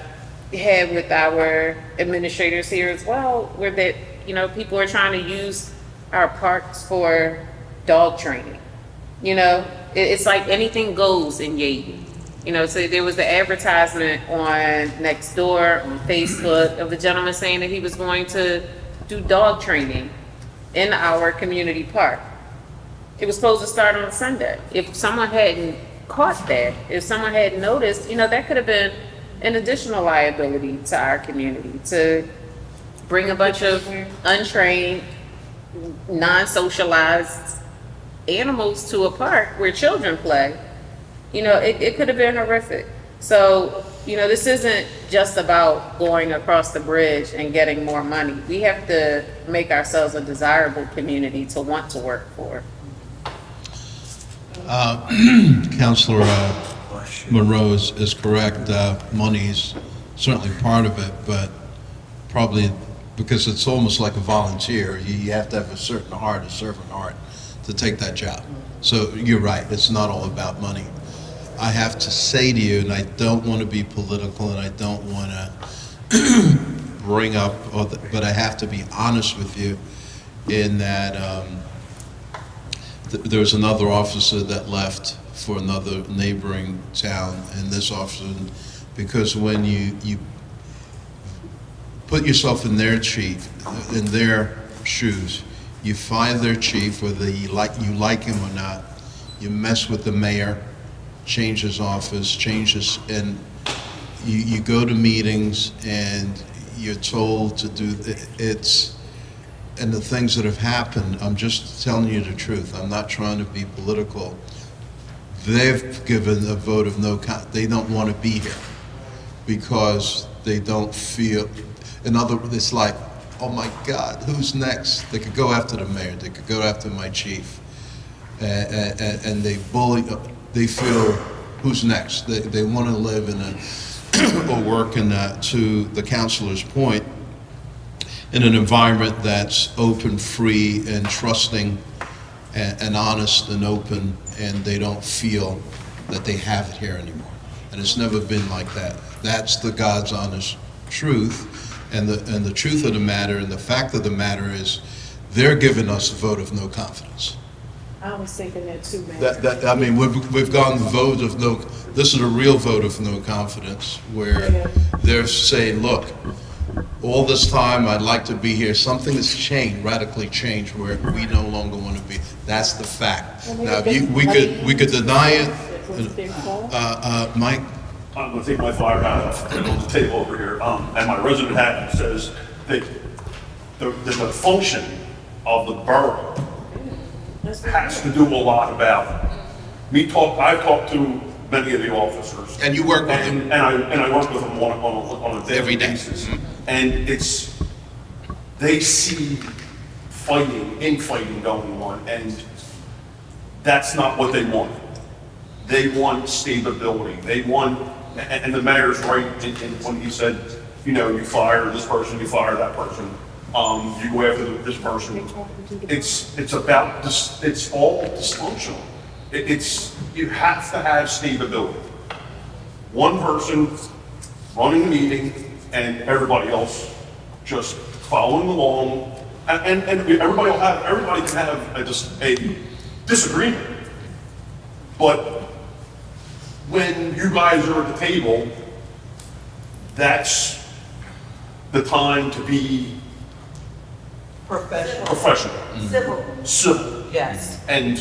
had with our administrators here as well were that, you know, people are trying to use our parks for dog training. You know, it's like anything goes in Yaden. You know, so there was the advertisement on Nextdoor, on Facebook, of the gentleman saying that he was going to do dog training in our community park. It was supposed to start on Sunday. If someone hadn't caught that, if someone had noticed, that could have been an additional liability to our community, to bring a bunch of untrained, non-socialized animals to a park where children play. It could have been horrific. So, this isn't just about going across the bridge and getting more money. We have to make ourselves a desirable community to want to work for. Counselor Monroe is correct. Money's certainly part of it, but probably because it's almost like a volunteer, you have to have a certain heart, a servant heart, to take that job. So you're right, it's not all about money. I have to say to you, and I don't want to be political, and I don't want to bring up, but I have to be honest with you in that there was another officer that left for another neighboring town, and this officer, because when you put yourself in their shoes, you find their chief, whether you like him or not, you mess with the mayor, change his office, and you go to meetings and you're told to do it's, and the things that have happened, I'm just telling you the truth. I'm not trying to be political. They've given a vote of no, they don't want to be here because they don't feel, in other words, it's like, oh my God, who's next? They could go after the mayor, they could go after my chief, and they bully, they feel, who's next? They want to live in or work in to the counselor's point, in an environment that's open, free, and trusting, and honest and open, and they don't feel that they have it here anymore. And it's never been like that. That's the God's honest truth. And the truth of the matter, and the fact of the matter is, they're giving us a vote of no confidence. I was thinking that too, man. I mean, we've gone vote of no, this is a real vote of no confidence, where they're saying, look, all this time I'd like to be here, something has changed, radically changed, where we no longer want to be. That's the fact. Now, we could deny it. Mike? I'm going to take my fire hat off on the table over here, and my resident hat says that the function of the borough has to do a lot about I've talked to many of the officers. And you work with them? And I work with them on a daily basis. And they see infighting going on, and that's not what they want. They want stability. They want, and the mayor's right when he said, you fire this person, you fire that person, you go after this person. It's about this. It's all dysfunctional. You have to have stability. One person running the meeting and everybody else just following along, and everybody can have a disagreement, but when you guys are at the table, that's the time to be professional. Civil. Yes. And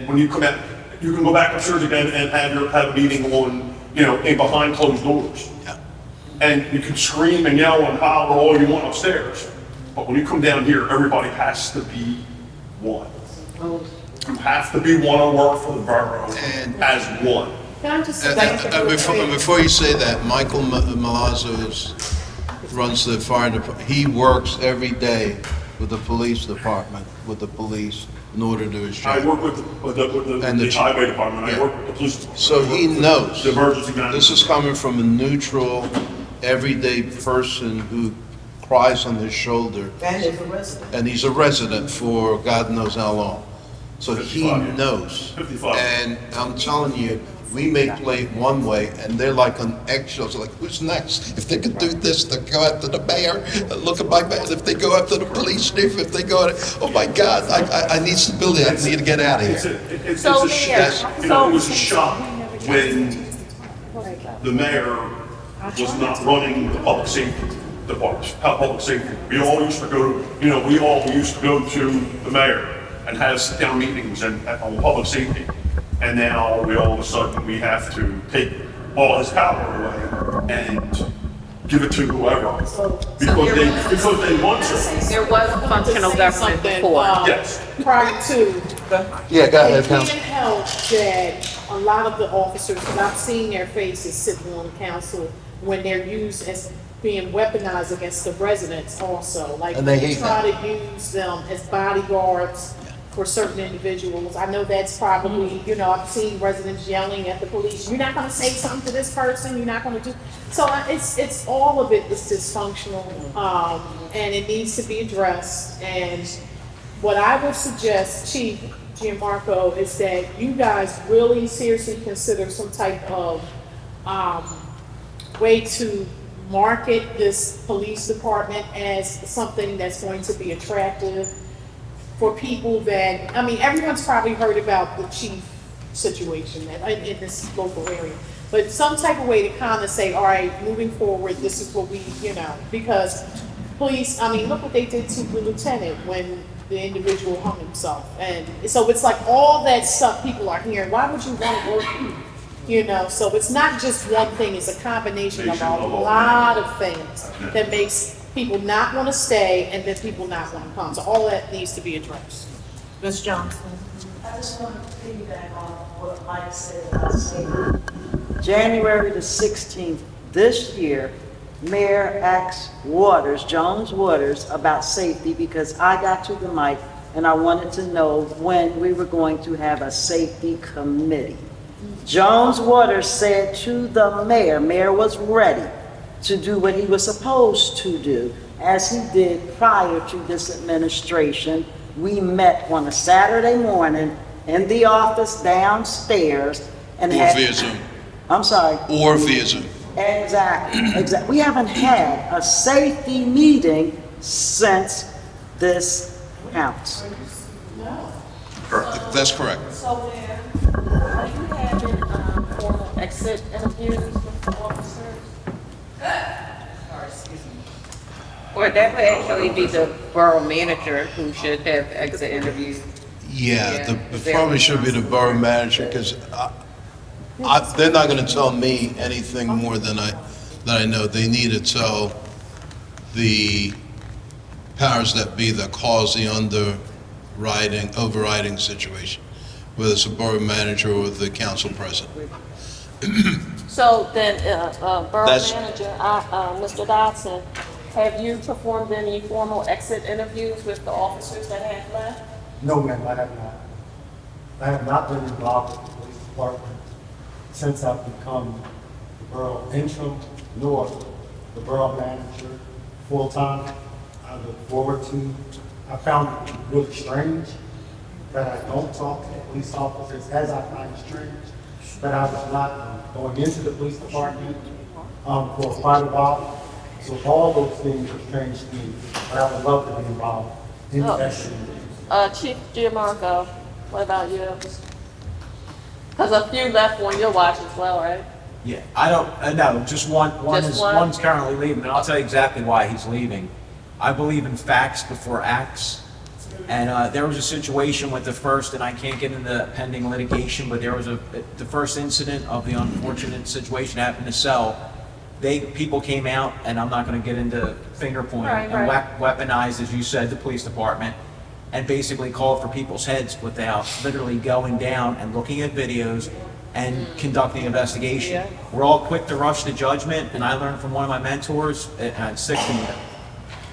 when you come out, you can go back upstairs again and have a meeting on, in behind closed doors. Yeah. And you can scream and yell and holler all you want upstairs. But when you come down here, everybody has to be one. You have to be one and work for the borough as one. Before you say that, Michael Malazzo runs the fire department. He works every day with the police department, with the police, in order to do his job. I work with the highway department. I work with the police department. So he knows. The emergency management. This is coming from a neutral, everyday person who cries on his shoulder. And is a resident. And he's a resident for God knows how long. So he knows. 55. And I'm telling you, we may play it one way, and they're like on eggshells, like, who's next? If they could do this, they go after the mayor, look at my man. If they go after the police chief, if they go, oh my God, I need stability, I need to get out of here. It was a shock when the mayor was not running the public safety department, public safety. We all used to go to the mayor and have sit-down meetings on public safety. And now we all of a sudden, we have to take all his power away and give it to whoever. Because they want to. There was functional government before. Yes. Prior to, Yeah, go ahead, it can't Council. help that a lot of the officers, and I've seen their faces sitting on council when they're used as being weaponized against the residents also. Like, And they we hate try to use them as bodyguards for certain individuals. I know that's probably, you know, I've seen residents yelling at the police, you're not gonna say something to this person, you're not gonna do. So it's all of it is dysfunctional, and it needs to be addressed. And what I would suggest, Chief Gianmarco, is that you guys really seriously consider some type of, way to market this police department as something that's going to be attractive for people that, I mean, everyone's probably heard about the chief situation in this local area. But some type of way to kind of say, all right, moving forward, this is what we, you know, because police, I mean, look what they did to the lieutenant when the individual hung himself. And so it's like all that stuff people are hearing, why would you want to work? You know, so it's not just one thing, it's a combination of a lot of things that makes people not want to stay and then people not want to come. So all that needs to be addressed. Ms. Johnson? I just want to piggyback on what Mike said about safety. January the 16th this year, Mayor asked Jones Waters, about safety because I got to the mic and I wanted to know when we were going to have a safety committee. Jones Waters said to the mayor was ready to do what he was supposed to do, as he did prior to this administration. We met on a Saturday morning in the office downstairs and Or had... via Zoom. I'm sorry. Or via Zoom. Exactly. We haven't had a safety meeting since this council. That's correct. So then, are you having formal exit interviews with the officers? Or that would actually be the borough manager who should have exit interviews. Yeah, Is it there probably a should be the borough manager, because they're not going to tell me anything more than I know. They need to tell the powers that be that cause the overriding situation, whether it's a borough manager or the council president. So then, Borough That's- Manager, Mr. Dodson, have you performed any formal exit interviews with the officers that have left? No, ma'am, I have not. I have not been involved with the police department since I've become the borough interim nor the borough manager full-time. I look forward to, I found it really strange that I don't talk to police officers, as I find it strange that I was not going into the police department for quite a while. So all those things are strange to me, but I would love to be involved in that. Chief Gianmarco, what about you? Because a few left on your watch as well, right? Yeah, I don't, no, just one's currently leaving, and I'll tell you exactly why he's leaving. I believe in facts before acts, and there was a situation with the first, and I can't get into pending litigation, but there was the first incident of the unfortunate situation happened to Cell. People came out, and I'm not gonna get into finger pointing, and weaponized, as you said, the police department, and basically called for people's heads without literally going down and looking at videos and conducting investigation. We're all quick to rush to judgment, and I learned from one of my mentors at 16,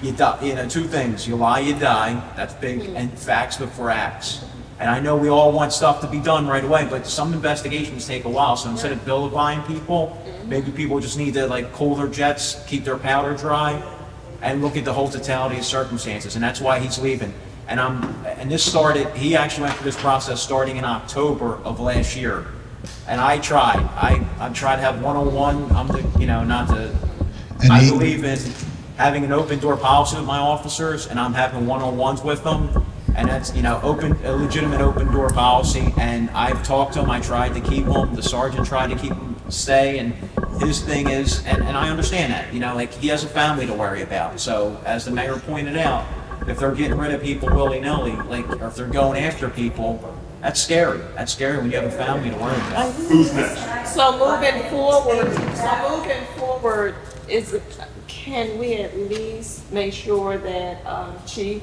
you know, two things, you lie, you die, that's big, and facts before acts. And I know we all want stuff to be done right away, but some investigations take a while, so instead of vilifying people, maybe people just need to like cool their jets, keep their powder dry, and look at the whole totality of circumstances, and that's why he's leaving. And this started, he actually went through this process starting in October of last year. And I tried to have one-on-one, I believe in having an open door policy with my officers, and I'm having one-on-ones with them. And that's, a legitimate open door policy. And I've talked to him, I tried to keep him, the sergeant tried to keep him stay. And his thing is, and I understand that, he has a family to worry about. So as the mayor pointed out, if they're getting rid of people willy-nilly, or if they're going after people, That's scary. That's scary when you have a family to worry about. Who's next? So moving forward, can we at least make sure that, Chief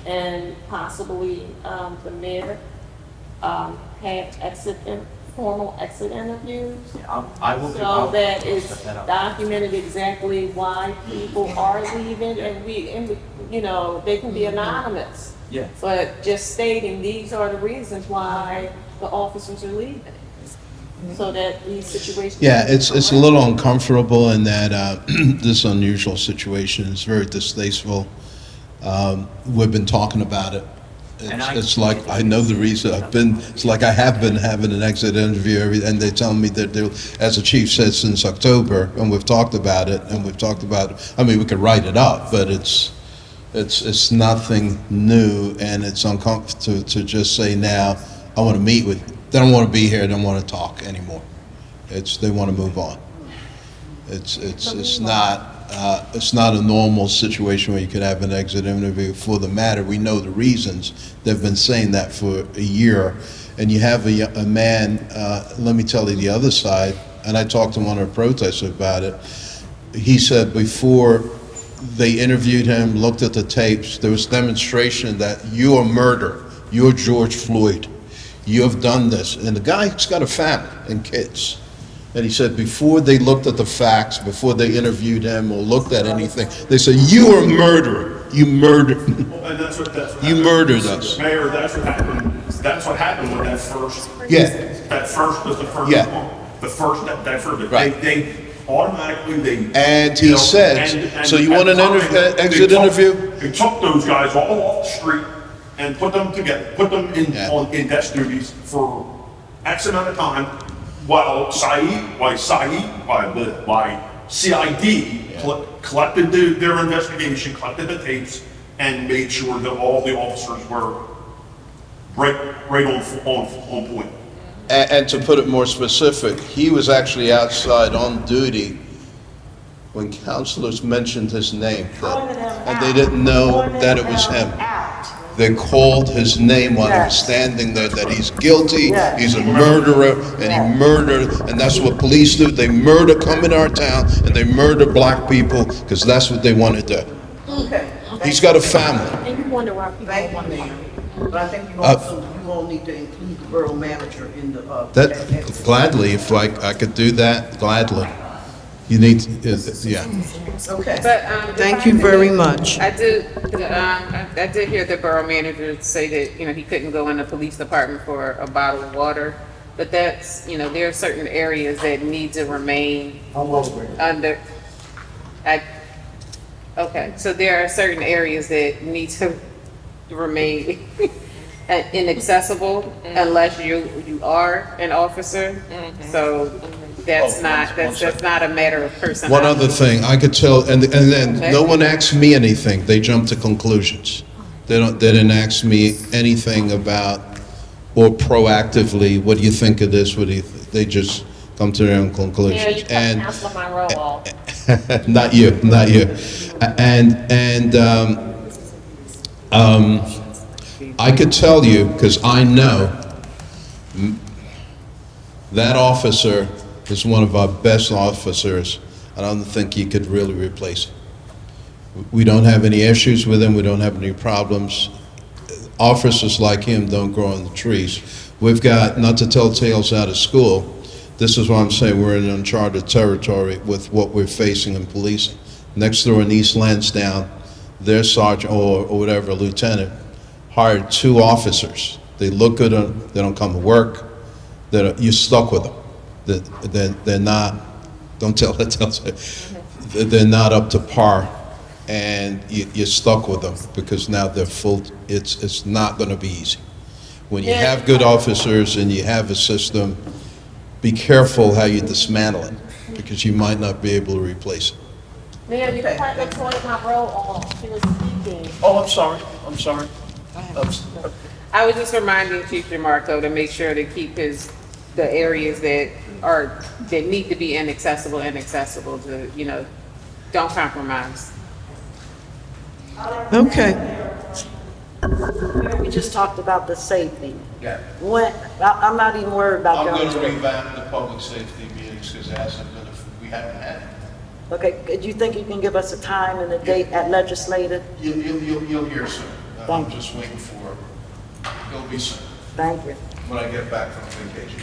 and possibly, the mayor, have formal exit interviews? I will. So that it's set that up. documented exactly why people are leaving, and you know, they can be anonymous. Yeah. But just stating, these are the reasons why the officers are leaving, so that these situations. Yeah, it's a little uncomfortable in that this unusual situation is very distasteful. We've been talking about it. It's like, I know the reason it's like I have been having an exit interview and they tell me that as the chief said, since October, and we've talked about it, I mean, we could write it up, but it's nothing new, and it's uncomfortable to just say now, I want to meet with, they don't want to be here, they don't want to talk anymore. They want to move on. It's not a normal situation where you could have an exit interview for the matter. We know the reasons. They've been saying that for a year. And you have a man, let me tell you the other side, and I talked to one of the protesters about it. He said before they interviewed him, looked at the tapes, there was demonstration that you are murder, you're George Floyd, you have done this. And the guy's got a family and kids. And he said before they looked at the facts, before they interviewed him or looked at anything, they said, you are a murderer. You murdered. Well, and that's what You murdered us. Mayor, that's what happened. That's what happened with that first. Yeah. That first was the first Yeah. one. The first, that first, Right. they automatically, And he said, so you want an exit interview? They took those guys all off the street and put them together, put them in desk duties for X amount of time, while CID collected their investigation, collected the tapes, and made sure that all the officers were right on point. And to put it more specific, he was actually outside on duty when counselors mentioned his name, and they didn't know that it was him. They called his name while he was standing there, that he's guilty, he's a murderer, and he murdered, and that's what police do. They murder, come in our town, and they murder black people, because that's what they want to do. Okay. He's got a family. And you wonder why people Thank want you, to. Mayor. But I think you all need to include the borough manager in the, That, gladly, if I could do that, gladly. You need, yeah. Okay. But, Thank you very much. I did hear the borough manager say that, you know, he couldn't go in the police department for a bottle of water. But that's, you know, there are certain areas that need to remain under. Okay, so there are certain areas that need to remain inaccessible unless you are an officer. So that's not a matter of personality. One other thing, I could tell, and then no one asked me anything, they jumped to conclusions. They didn't ask me anything about, or proactively, what do you think of this, they just come to their own conclusions. Yeah, you cut Councilor Monroe off. Not you. And I could tell you, because I know that officer is one of our best officers. I don't think you could really replace him. We don't have any issues with him. We don't have any problems. Officers like him don't grow on the trees. We've got, not to tell tales out of school, this is what I'm saying, we're in uncharted territory with what we're facing in policing. Next door in East Lansdowne, their sergeant, or whatever, lieutenant, hired 2 officers. They look good, they don't come to work, you're stuck with them. They're not, don't tell they're not up to par, and you're stuck with them because now they're full, it's not gonna be easy. When you have good officers and you have a system, be careful how you dismantle it, because you might not be able to replace it. Mayor, you cut Councilor Monroe off. He was speaking. Oh, I'm sorry. I was just reminding Chief DeMarco to make sure to keep the areas that need to be inaccessible, to, you know, don't compromise. Okay. We just talked about the safety. Yeah. I'm not even worried about I'm going going to to. revamp the public safety meetings because it hasn't been, we haven't had. Okay, do you think you can give us a time and a date at legislative? You'll hear soon. I'm Thank you. just waiting for, it'll be soon, Thank you. when I get back from vacation.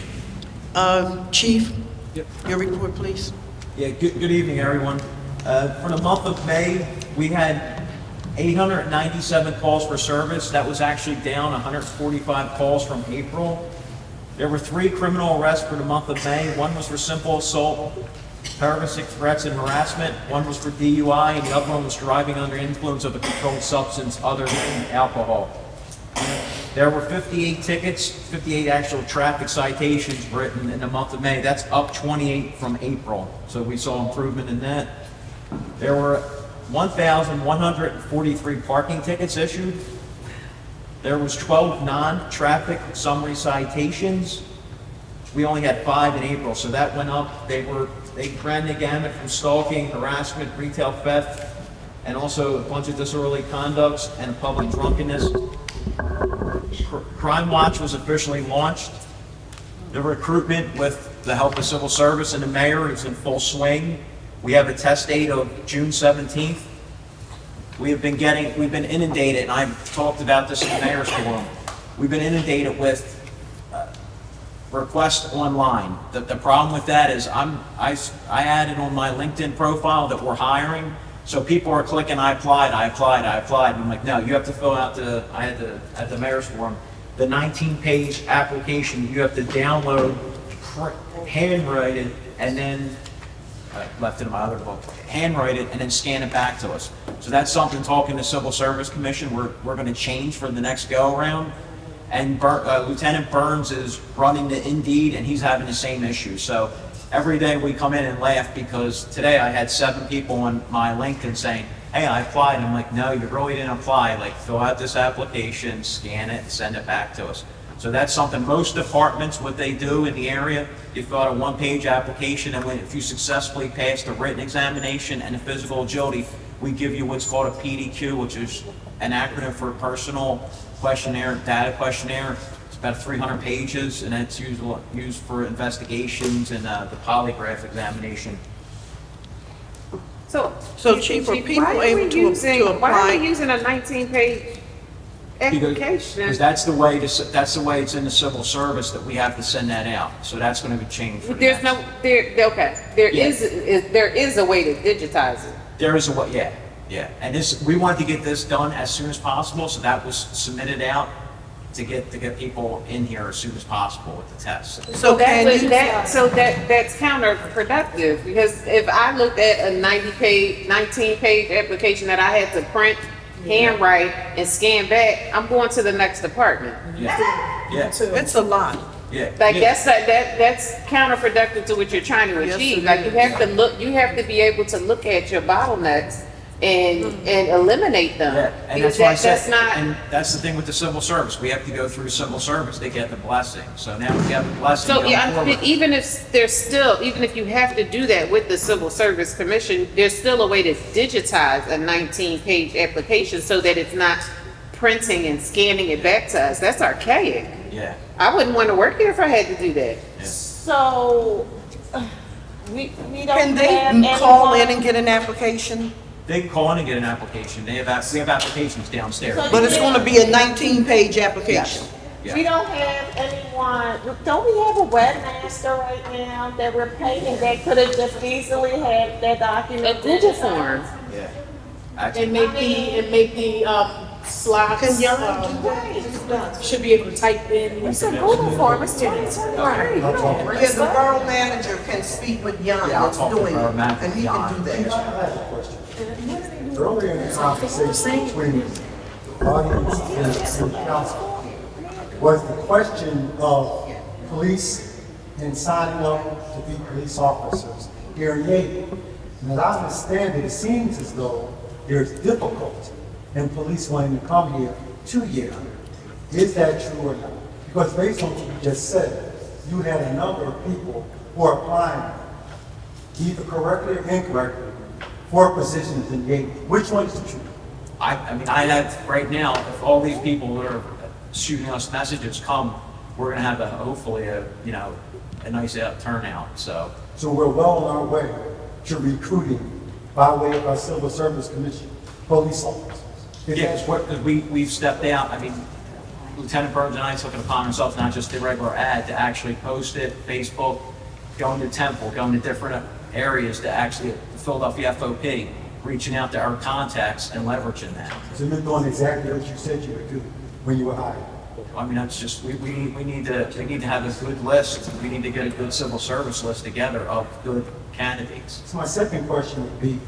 Chief, Yep. your report, please. Yeah, good evening, everyone. For the month of May, we had 897 calls for service. That was actually down 145 calls from April. There were 3 criminal arrests for the month of May. One was for simple assault, terroristic threats and harassment. One was for DUI, and the other one was driving under influence of a controlled substance other than alcohol. There were 58 tickets, 58 actual traffic citations written in the month of May. That's up 28 from April, so we saw improvement in that. There were 1,143 parking tickets issued. There was 12 non-traffic summary citations. We only had 5 in April, so that went up. They ran the gamut from stalking, harassment, retail theft, and also a bunch of disorderly conducts and public drunkenness. Crime Watch was officially launched. The recruitment with the help of civil service and the mayor is in full swing. We have a test date of June 17th. We've been inundated, and I've talked about this in the mayor's forum. We've been inundated with requests online. The problem with that is I added on my LinkedIn profile that we're hiring. So people are clicking, I applied. And I'm like, no, you have to fill out at the mayor's forum, the 19-page application. You have to download, handwrite it, and then, I left it in my other book, handwrite it, and then scan it back to us. So that's something, talking to Civil Service Commission, we're going to change for the next go-around. And Lieutenant Burns is running the Indeed, and he's having the same issue. So every day we come in and laugh because today I had 7 people on my LinkedIn saying, hey, I applied. And I'm like, no, you really didn't apply. Like, fill out this application, scan it, and send it back to us. So that's something most departments, what they do in the area, you fill out a 1-page application, and if you successfully pass the written examination and the physical agility, we give you what's called a PDQ, which is an acronym for personal questionnaire, data questionnaire. It's about 300 pages, and it's used for investigations and the polygraph examination. So Chief, are people why are we able to using apply? a 19-page application? Because that's the way it's in the civil service that we have to send that out. So that's going to be changed. For the There's next- no, there Yeah. is a way to digitize it. There is a way, yeah. And we want to get this done as soon as possible, so that was submitted out to get people in here as soon as possible with the test. So can you? that's counterproductive, because if I looked at a 19-page application that I had to print, handwrite, and scan back, I'm going to the next department. Yeah. It's a lot. Yeah. Like that's counterproductive to what you're trying to Yes, achieve. it Like is. you have to be able to look at your bottlenecks and eliminate them. Yeah, and Because that's why I that's said, not. and that's the thing with the civil service. We have to go through civil service. They get the blessing. So now we have the blessing So going yeah, forward. even if you have to do that with the Civil Service Commission, there's still a way to digitize a 19-page application so that it's not printing and scanning it back to us. That's archaic. Yeah. I wouldn't want to work here if I had to do that. So, we don't Can have they call in anyone- and get an application? They can call in and get an application. We have applications downstairs. So But it's going to be a 19-page application. Yeah. We don't have anyone, don't we have a webmaster right now that we're paying that could have just easily had that document? A Google form. Yeah. And make the slots. Can y'all do that? Should be able to type in. It's a Google form, it's right. Yeah, the borough manager can speak with Jan Yeah, I'll that's talk to doing borough it, manager, and he Jan. can do that. I have a question. Earlier in the conversation between the audience and the council was the question of police and signing up to be police officers here in Yates. And as I understand it, it seems as though there's difficulty in police wanting to come here to Yates. Is that true or not? Because based on what you just said, you had a number of people who are applying, either correctly or incorrectly, for positions in Yates. Which one is true? I mean, I have, right now, if all these people that are shooting us messages come, we're gonna have hopefully a nice turnout, so. So we're well on our way to recruiting by way of our Civil Service Commission, police officers. Is Yeah, that- because we've stepped out. I mean, Lieutenant Burns and I took it upon ourselves, not just the regular ad, to actually post it, Facebook, going to Temple, going to different areas to actually Philadelphia FOP, reaching out to our contacts and leveraging that. So you're doing exactly what you said you would do when you were hired. I mean, that's just, we need to have a good list. We need to get a good civil service list together of good candidates. So my second question would be,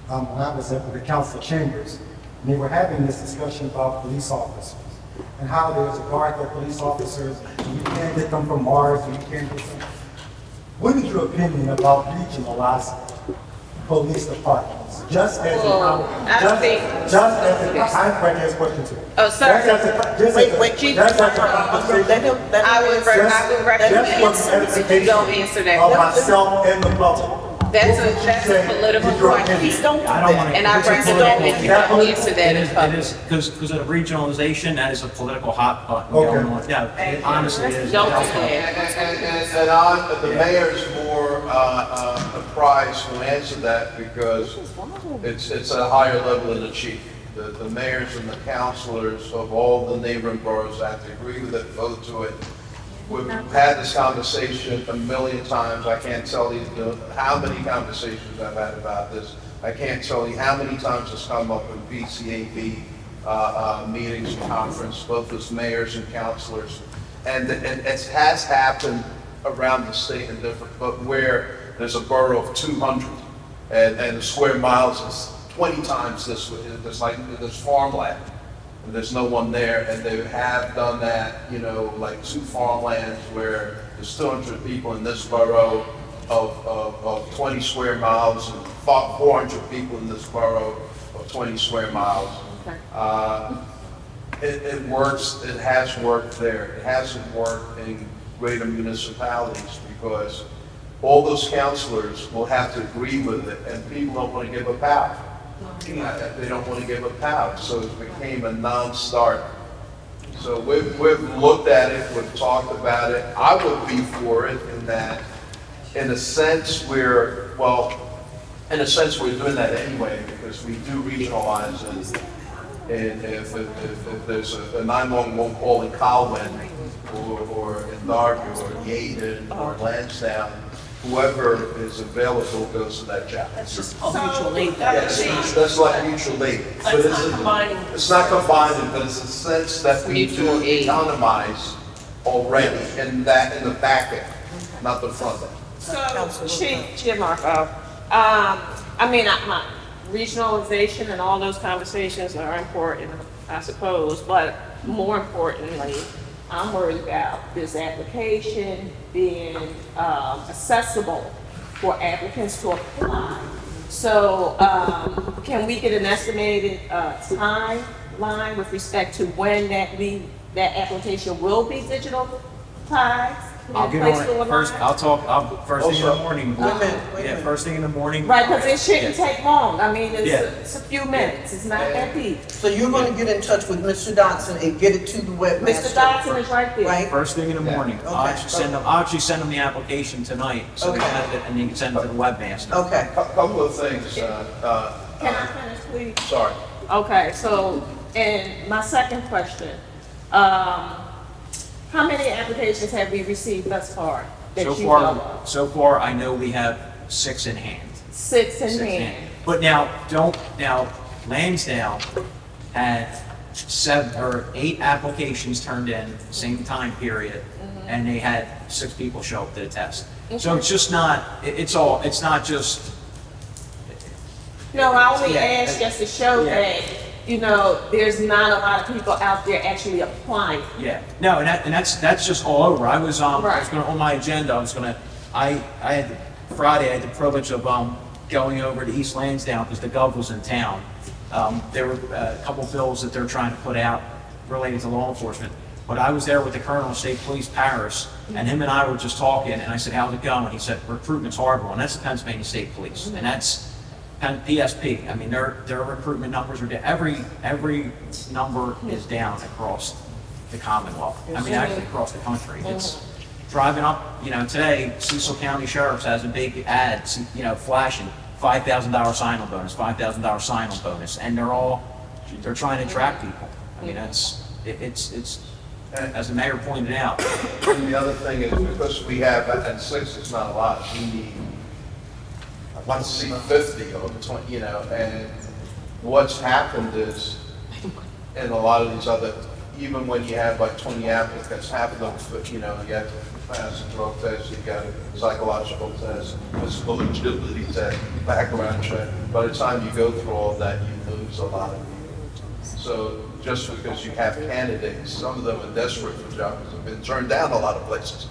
when I was at the council chambers, and they were having this discussion about police officers, and how there's a guard for police officers, and you can't get them from Mars, and you can't get them. What is your opinion about regionalizing police departments? Just as a, I'm right this question too. Oh, sorry. Chief, I would recommend you don't answer that. Of myself and the public. That's a political question. Please don't do I don't that. want to. And I recommend that you don't answer that in public. It is, because of regionalization, that is a political hot button Okay. going on. Yeah, it honestly is. Don't do And I'm, the mayor's more apprised to answer that because it's a higher level than the chief. The mayors and the councilors of all the neighboring boroughs have to agree with it, vote to it. We've had this conversation a million times. I can't tell you how many conversations I've had about this. I can't tell you how many times it's come up in BCAB meetings and conference, both as mayors and councilors. And it has happened around the state in different, but where there's a borough of 200 and the square miles is 20 times this, there's farmland. And there's no one there, and they have done that, like 2 farmlands where there's 200 people in this borough of 20 square miles, and 400 people in this borough of 20 square miles. It works, it has worked there. It hasn't worked in greater municipalities because all those councilors will have to agree with it, and people don't want to give a pound. They don't want to give a pound, so it became a non-starter. So we've looked at it, we've talked about it. I would be for it in that, in a sense we're doing that anyway because we do regionalize it. And if there's a 911 call in Colwyn or in Darby or Yaden or Lansdowne, whoever is available goes to that job. That's just called mutual aid. Yes, that's like mutual aid. But it's not combining, but it's a sense that we do economize already in the back end, not the front end. So, Chief Marco, regionalization and all those conversations are important, I suppose, but more importantly, I'm worried about this application being accessible for applicants to apply. So can we get an estimated timeline with respect to when that application will be digitalized? I'll get on it first. First thing in the morning. Wait a minute. First thing in the morning. Right, because it shouldn't take long. I mean, Yeah. it's a few minutes. It's not that deep. So you're going to get in touch with Mr. Dodson and get it to the webmaster? Mr. Dodson is right there. Right? First thing in the morning. I'll actually send them the application tonight, so they Okay. have it, and you can send it to the webmaster. Okay. Couple of things. Can I finish, please? Sorry. Okay, so, and my second question, how many applications have we received thus far? that you know of? So far, I know we have 6 in hand. 6 in hand. But now, Lansdowne had 7 or 8 applications turned in, same time period, and they had 6 people show up to the test. So it's just not, it's not just. No, I only asked just to show that, there's not a lot of people out there actually applying. Yeah, no, and that's just all over. I was Right. on my agenda, I had Friday, I had the privilege of going over to East Lansdowne because the Gov was in town. There were a couple bills that they're trying to put out related to law enforcement. But I was there with the Colonel of State Police, Paris, and him and I were just talking, and I said, how's it going? He said, recruitment's horrible, and that's the Pennsylvania State Police. And PSP, I mean, their recruitment numbers are down, every number is down across the Commonwealth. I mean, actually across the country. It's driving up, today, Cecil County Sheriff's has a big ad, flashing, $5,000 sign-on bonus, $5,000 sign-on bonus, and they're trying to attract people. I mean, it's, as the mayor pointed out. And the other thing is, because we have, and 6 is not a lot, we need, let's see, 50 or 20, and what's happened is, in a lot of these other, even when you have like 20 applicants, half of them, you have to pass a drug test, you got a psychological test, physical agility test, background check. By the time you go through all that, you lose a lot of people. So just because you have candidates, some of them are desperate for jobs, have been turned down a lot of places.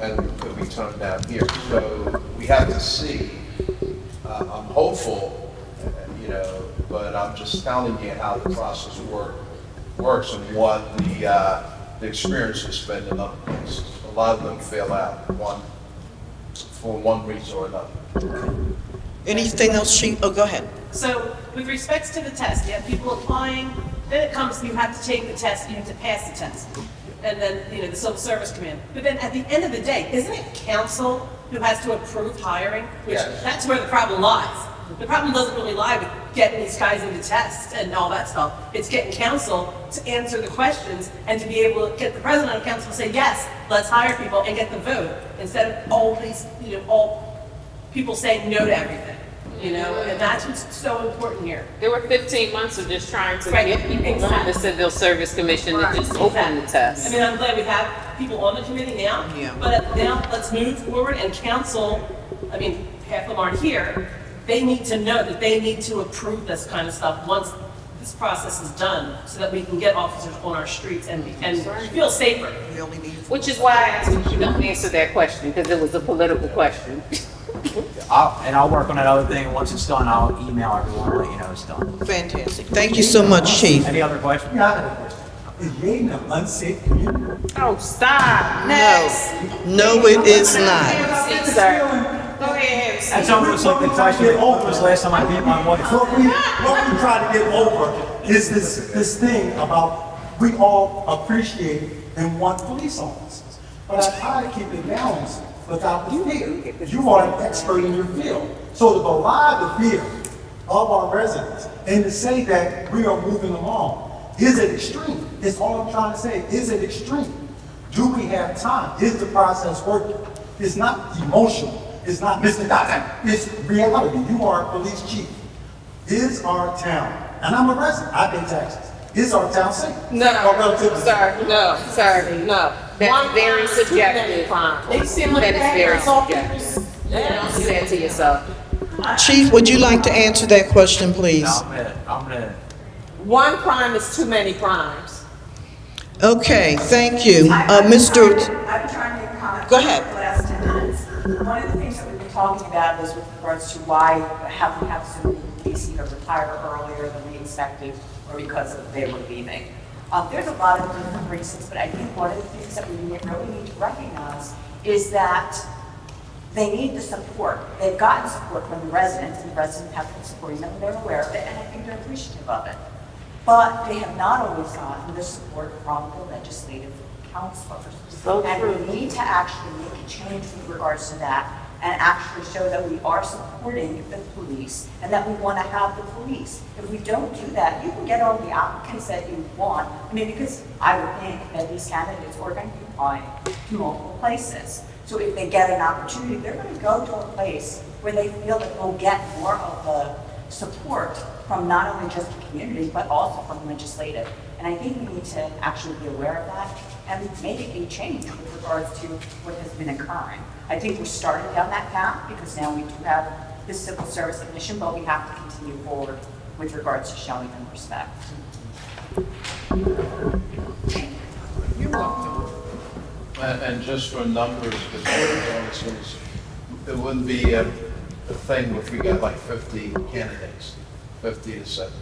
And could be turned down here. So we have to see. I'm hopeful, but I'm just telling you how the process works and what the experience has been in other places. A lot of them fail out for one reason or another. Anything else, Chief? Oh, go ahead. So with respects to the test, you have people applying, then it comes, you have to take the test, you have to pass the test. And then, the civil service command. But then at the end of the day, isn't it council who has to approve hiring? Which, that's where the problem lies. The problem doesn't really lie with getting these guys into tests and all that stuff. It's getting council to answer the questions and to be able to get the president of council to say, yes, let's hire people and get the vote. Instead of all these, all people saying no to everything. And that's what's so important here. There were 15 months of just trying to Right. get people on the Civil Service Commission to just open the test. I mean, I'm glad we have people on the committee now, but now let's move forward and council, half of them aren't here, they need to know that they need to approve this kind of stuff once this process is done so that we can get officers on our streets and feel safer. Which is why I asked if you don't answer that question, because it was a political question. I'll work on that other thing. Once it's done, I'll email everyone and let you know it's done. Fantastic. Thank you so much, Chief. Any other questions? Is Yaden an unsafe community? Oh, stop. No, it is not. Sir. Go ahead. That's almost like the question that was last time I beat my wife. What we try to get over is this thing about we all appreciate and want police officers. But I try to keep it balanced without the fear. You are an expert in your field. So to belie the fear of our residents and to say that we are moving along, is it extreme? It's all I'm trying to say. Is it extreme? Do we have time? Is the process working? It's not emotional. It's not Mr. Dotson. It's reality. You are a police chief. Is our town, and I'm a resident, I pay taxes. Is our town safe? No, sir, no. That's very subjective. That is very subjective. Don't do that to yourself. Chief, would you like to answer that question, please? I'm gonna. One crime is too many crimes. Okay, thank you. Mr. I'm trying to comment. Go ahead. For the last 10 minutes. One of the things that we've been talking about is with regards to why have we had so many police either retire earlier than we expected or because they were leaving. There's a lot of different reasons, but I think one of the things that we really need to recognize is that they need the support. They've gotten support from the residents, and the residents have been supporting them, and they're aware of it, and I think they're appreciative of it. But they have not always gotten the support from the legislative counselors. And we need to actually make a change with regards to that and actually show that we are supporting the police and that we want to have the police. If we don't do that, you can get all the applicants that you want. Because I would think that these candidates are going to be applying to multiple places. So if they get an opportunity, they're going to go to a place where they feel that they'll get more of the support from not only just the community, but also from the legislative. And I think we need to actually be aware of that and make a change with regards to what has been occurring. I think we're starting down that path because now we do have this civil service commission, but we have to continue forward with regards to showing them respect. You're welcome. And just for numbers, because it wouldn't be a thing if we got like 50 candidates, 50 to 70.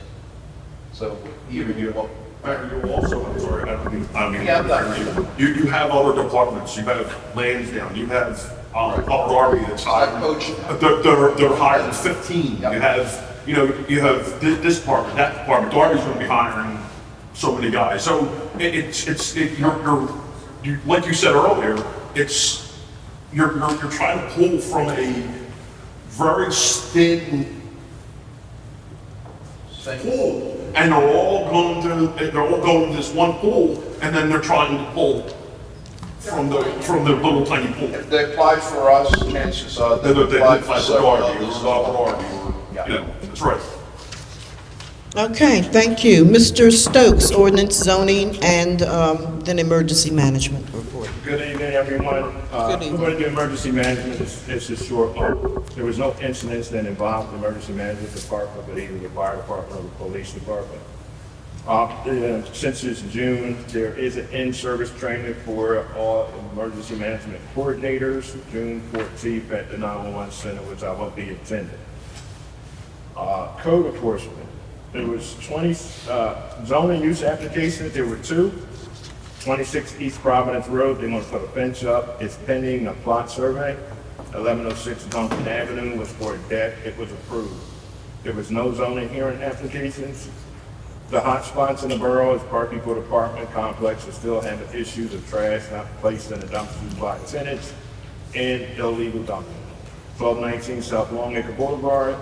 So even you want. You also, I'm sorry, Yeah, I'm not- you have other departments, you have Lansdowne, you have Upper Darby that's hiring. They're hiring 15. You have this department, that department. Darby's going to be hiring so many guys. So you're like you said earlier, you're trying to pull from a very thin pool, and they're all going to this one pool, and then they're trying to pull from the little tiny pool. If they applied for us, chances are they They applied apply for for several Darby, others. that's right. Okay, thank you. Mr. Stokes, ordinance, zoning, and then emergency management report. Good evening, everyone. Good evening. We're going to do emergency management. It's a short one. There was no incidents that involved the emergency management department, but either the fire department or the police department. Since it's June, there is an in-service training for all emergency management coordinators, June 14th at the 911 center, which I will be attending. Code enforcement. There was 20 zoning use applications. There were 2. 26 East Providence Road, they're going to put a fence up. It's pending a plot survey. 1106 Duncan Avenue was for a deck. It was approved. There was no zoning hearing applications. The hot spots in the borough is parking for the apartment complex is still having issues of trash not placed in the dumpsters by tenants and illegal dumping. 1219 South Longacre Boulevard,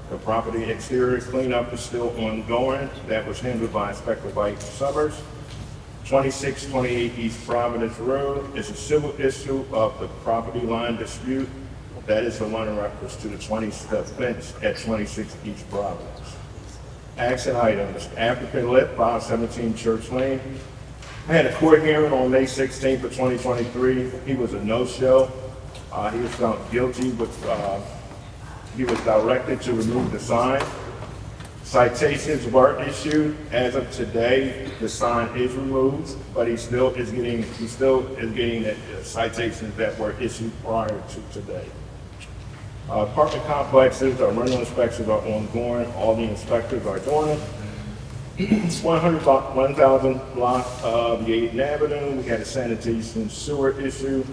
the property exterior cleanup is still ongoing. That was handled by Inspector White Summers. 2628 East Providence Road is a civil issue of the property line dispute. That is the one in reference to the fence at 26 East Providence. Action items, applicant Lip, 517 Church Lane. Had a court hearing on May 16th of 2023. He was a no-show. He was found guilty he was directed to remove the sign. Citations were issued. As of today, the sign is removed, but he still is getting the citations that were issued prior to today. Apartment complexes, our rental inspections are ongoing. All the inspectors are doing it. 1000 block of Yaden Avenue. We had a sanitation sewer issue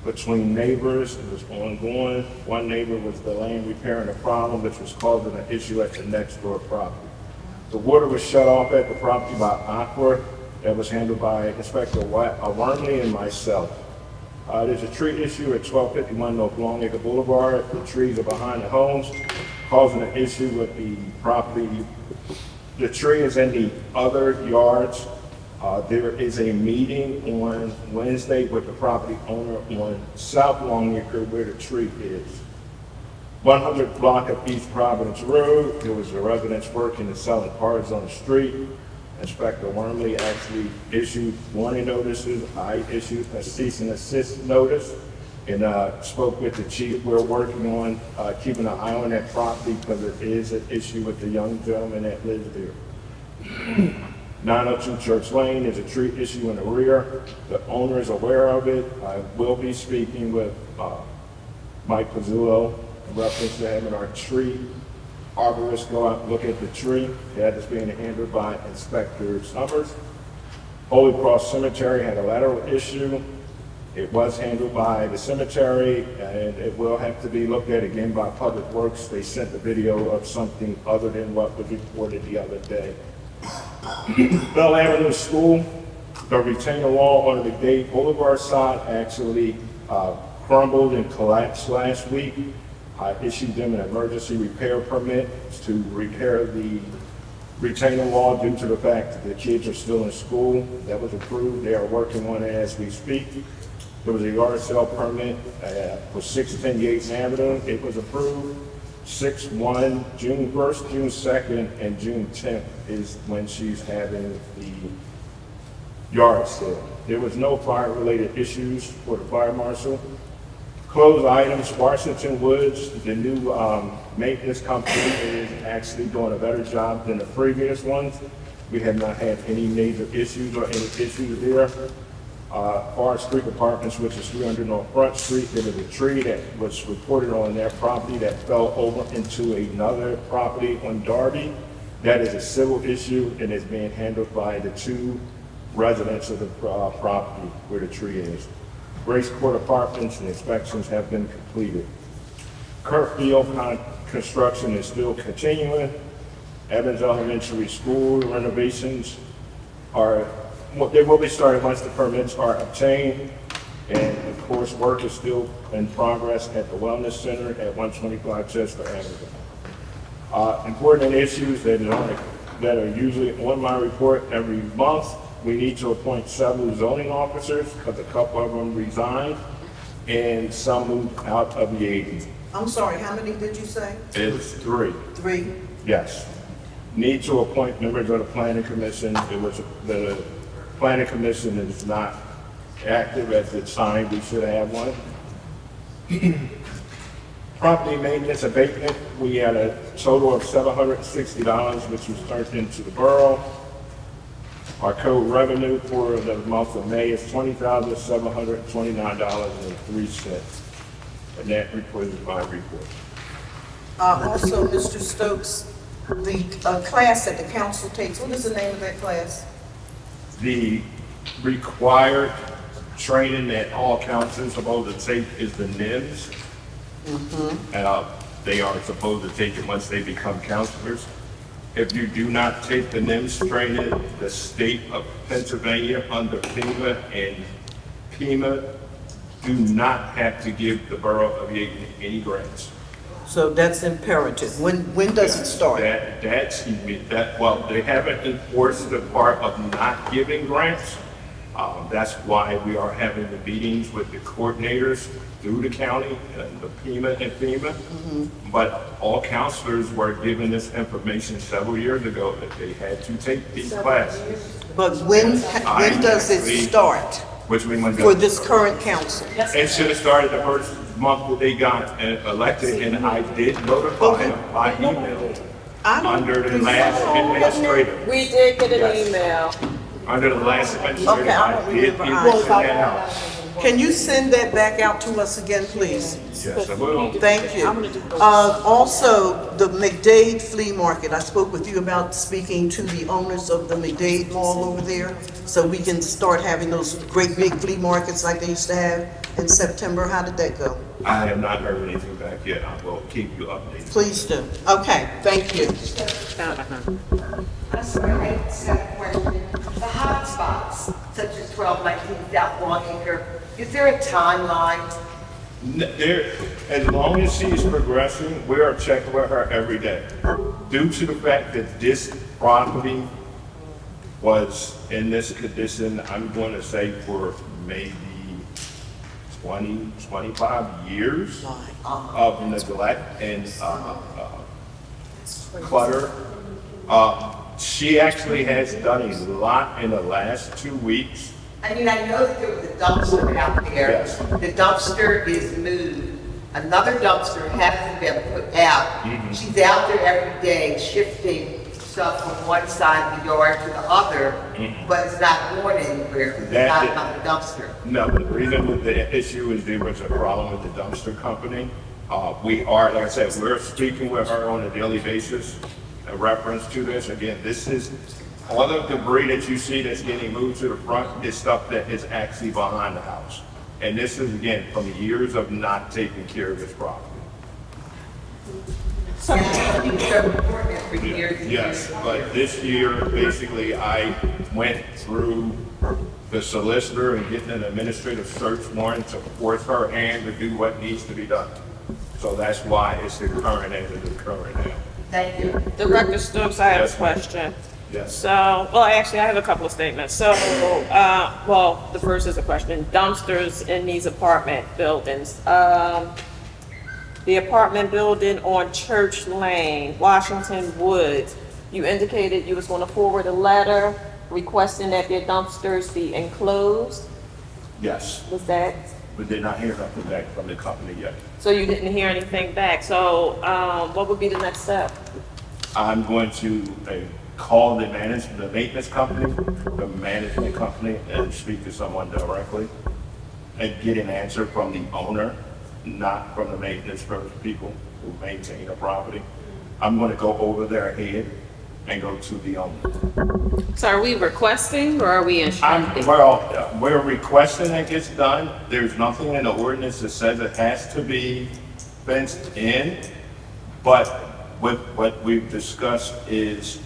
between neighbors. It was ongoing. One neighbor was delaying repairing a problem, which was causing an issue at the next door property. The water was shut off at the property by Aqua. That was handled by Inspector Wormley and myself. There's a tree issue at 1251 North Longacre Boulevard. The trees are behind the homes, causing an issue with the property. The tree is in the other yards. There is a meeting on Wednesday with the property owner on South Longacre where the tree is. 100 block of East Providence Road, there was a residence working and selling cars on the street. Inspector Wormley actually issued warning notices. I issued a cease and desist notice and spoke with the chief. We're working on keeping an eye on that property because there is an issue with the young gentleman that lives there. 902 Church Lane is a tree issue in the rear. The owner is aware of it. I will be speaking with Mike Pizzullo in reference to having our tree arborists go out and look at the tree. That is being handled by Inspector Summers. Holy Cross Cemetery had a lateral issue. It was handled by the cemetery, and it will have to be looked at again by Public Works. They sent the video of something other than what was reported the other day. Bell Avenue School, the retaining wall on the McDade Boulevard side actually crumbled and collapsed last week. I issued them an emergency repair permit to repair the retaining wall due to the fact that the kids are still in school. That was approved. They are working on it as we speak. There was a yard sale permit for 610 Yates Avenue. It was approved. 6/1, June 1st, June 2nd, and June 10th is when she's having the yard sale. There was no fire-related issues for the fire marshal. Closed items, Washington Woods, the new maintenance company is actually doing a better job than the previous ones. We have not had any major issues or any issues there. Forest Creek Apartments, which is 300 North Front Street, there was a tree that was reported on their property that fell over into another property on Darby. That is a civil issue and is being handled by the 2 residents of the property where the tree is. Grace Court Apartments and inspections have been completed. Kirkfield construction is still continuing. Evans Elementary School renovations they will be started once the permits are obtained. And of course, work is still in progress at the Wellness Center at 125 Chester Avenue. Important issues that are usually on my report every month. We need to appoint several zoning officers because a couple of them resigned and some moved out of the agency. I'm sorry, how many did you say? It's 3. 3? Yes. Need to appoint members of the planning commission. The planning commission is not active at the time. We should have one. Property maintenance abatement, we had a total of $760, which was turned into the borough. Our code revenue for the month of May is $20,729.03. And that report is my report. Also, Mr. Stokes, the class that the council takes, what is the name of that class? The required training that all councils are supposed to take is the NIMS. They are supposed to take it once they become councilors. If you do not take the NIMS training, the state of Pennsylvania under FEMA and PEMA do not have to give the borough of Yaden any grants. So that's imperative. When does it start? Well, they haven't enforced the part of not giving grants. That's why we are having the meetings with the coordinators through the county and the PEMA and FEMA. But all counselors were given this information several years ago that they had to take these classes. But when does it start Which we went for this current council? It should have started the first month that they got elected, and I did notify them by email under the last administrator. We did get an email. Under the last administrator, Okay, I I don't did remember. send that out. Can you send that back out to us again, please? Yes, I will. Thank you. Also, the McDade Flea Market, I spoke with you about speaking to the owners of the McDade Mall over there, so we can start having those great big flea markets like they used to have in September. How did that go? I have not heard anything back yet. I will keep you updated. Please do. Okay, thank you. I'm sorry, I just have a question. The hot spots, such as 1219 South Longacre, is there a timeline? As long as she is progressing, we are checking with her every day. Due to the fact that this property was in this condition, I'm going to say for maybe 20, 25 years of neglect and clutter. She actually has done a lot in the last 2 weeks. I mean, I know that there was a dumpster out there. Yes. The dumpster is moved. Another dumpster hasn't been put out. She's out there every day shifting stuff from one side of the yard to the other, but it's not going anywhere because it's not another dumpster. No, the reason with the issue is there was a problem with the dumpster company. We are, like I said, we're speaking with her on a daily basis in reference to this. Again, this is all the debris that you see that's getting moved to the front is stuff that is actually behind the house. And this is, again, from years of not taking care of this property. Yes, but this year, basically, I went through the solicitor and getting an administrative search warrant to force her hand to do what needs to be done. So that's why it's occurring as it is occurring now. Thank you. Director Stokes, I have Yes, a question. Yes. So, well, actually, I have a couple of statements. So, well, the first is a question. Dumpsters in these apartment buildings. The apartment building on Church Lane, Washington Woods, you indicated you was going to forward a letter requesting that their dumpsters be enclosed. Yes, Was that, we did not hear nothing back from the company yet. so you didn't hear anything back? So, what would be the next step? I'm going to call the maintenance company, the management company, and speak to someone directly and get an answer from the owner, not from the maintenance people who maintain the property. I'm going to go over their head and go to the owner. So are we requesting or are we instructing? We're requesting that gets done. There's nothing in the ordinance that says it has to be fenced in. But what we've discussed is,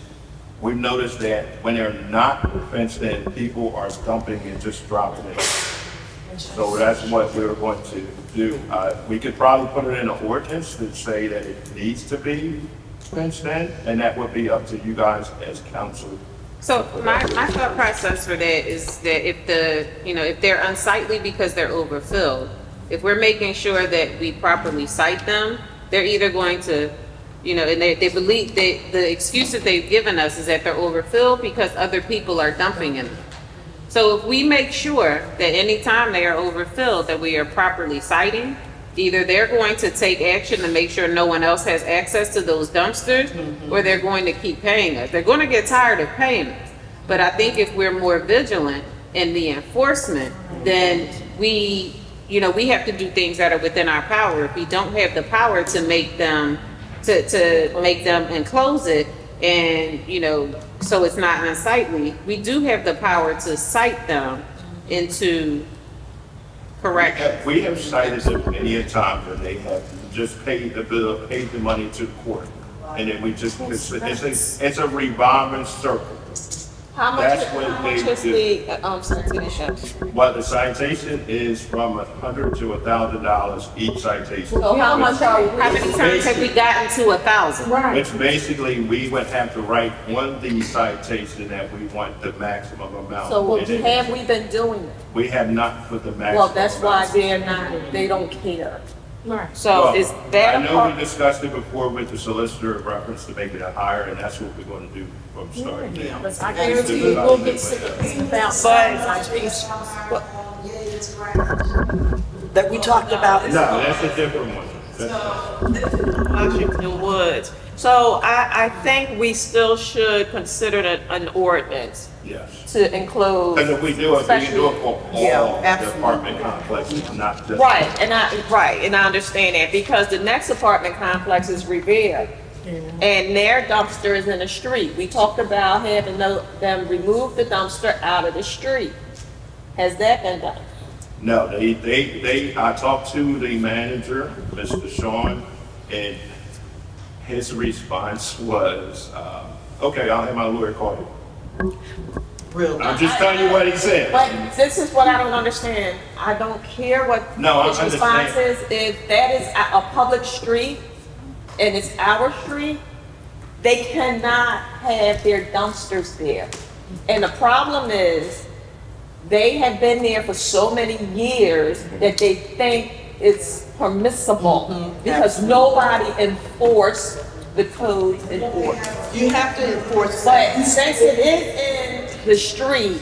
we've noticed that when they're not fenced in, people are dumping and just dropping it. So that's what we're going to do. We could probably put it in an ordinance to say that it needs to be fenced in, and that would be up to you guys as council. So my thought process for that is that if if they're unsightly because they're overfilled, if we're making sure that we properly cite them, they're either going to, and they believe the excuse that they've given us is that they're overfilled because other people are dumping in them. So if we make sure that anytime they are overfilled that we are properly citing, either they're going to take action to make sure no one else has access to those dumpsters, or they're going to keep paying us. They're going to get tired of paying us. But I think if we're more vigilant in the enforcement, then we have to do things that are within our power. If we don't have the power to make them, to make them enclose it, and, so it's not unsightly, we do have the power to cite them into correction. We have cited them many a time where they have just paid the bill, paid the money to the court. And then we just, it's a revolving circle. How much, That's what how much they is do. the citation? Well, the citation is from $100 to $1,000 each citation. So how much are we? How many times have we gotten to 1,000? It's basically, we would have to write on the citation that we want the maximum amount. So And then have we been doing it? we have not put the maximum. Well, that's why amount. they don't care. Right. So Well, is that I a know part? we discussed it before with the solicitor in reference to making it higher, and that's what we're going to do from starting now. I guarantee you we'll get That we talked about. No, that's a different one. That's- Washington Woods. So I think we still should consider it an ordinance Yes. to include. Because if we do it, we can do it for Yeah, all absolutely. apartment complexes, not just. Right, and I understand that, because the next apartment complex is Revere. And their dumpster is in the street. We talked about having them remove the dumpster out of the street. Has that been done? No, I talked to the manager, Mr. Sean, and his response was, okay, I'll have my lawyer call you. Really? I'm just telling you what he said. But this is what I don't understand. I don't care what No, I his response understand. is. If that is a public street and it's our street, they cannot have their dumpsters there. And the problem is, they have been there for so many years that they think it's permissible because nobody enforced the code enforced. You have to enforce But that. since it is in the street,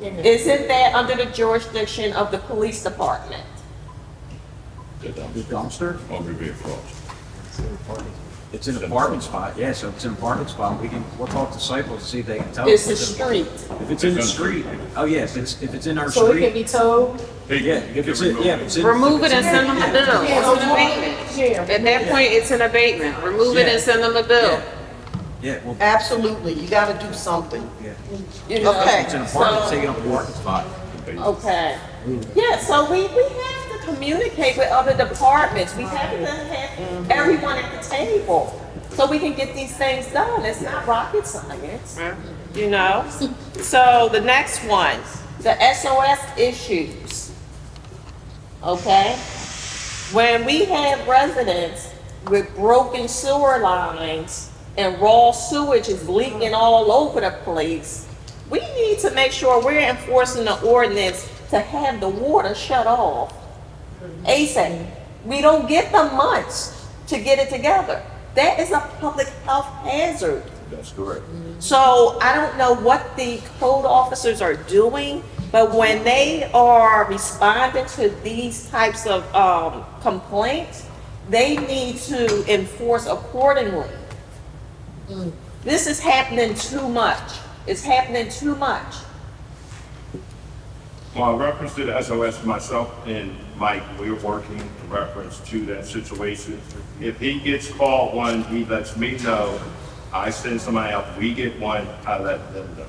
isn't that under the jurisdiction of the police department? The dumpster? On Revere Cross. It's in a parking spot, yeah, so if it's in a parking spot, we'll talk to Cypress to see if they can tell us. It's a what's in- street. If it's in the street, oh yeah, if it's in our So it can street, be towed? yeah, if it's in, yeah, if it's in. Remove it and send them a bill. Yeah, It's an abatement. Yeah. At that point, it's an abatement. Remove it and send them a bill. Yeah, well, Absolutely, you gotta do something. yeah. You know? Okay. It's in a parking, So- taking up a parking spot. Okay. Yeah, so we have to communicate with other departments. We have to have everyone at the table so we can get these things done. It's not rocket science, you know? So the next one, the SOS issues. Okay? When we have residents with broken sewer lines and raw sewage is leaking all over the place, we need to make sure we're enforcing the ordinance to have the water shut off ASAP. We don't get the months to get it together. That is a public health hazard. That's correct. So I don't know what the code officers are doing, but when they are responding to these types of complaints, they need to enforce accordingly. This is happening too much. It's happening too much. Well, in reference to the SOS, myself and Mike, we're working in reference to that situation. If he gets called one, he lets me know, I send somebody out, we get one, I let them know.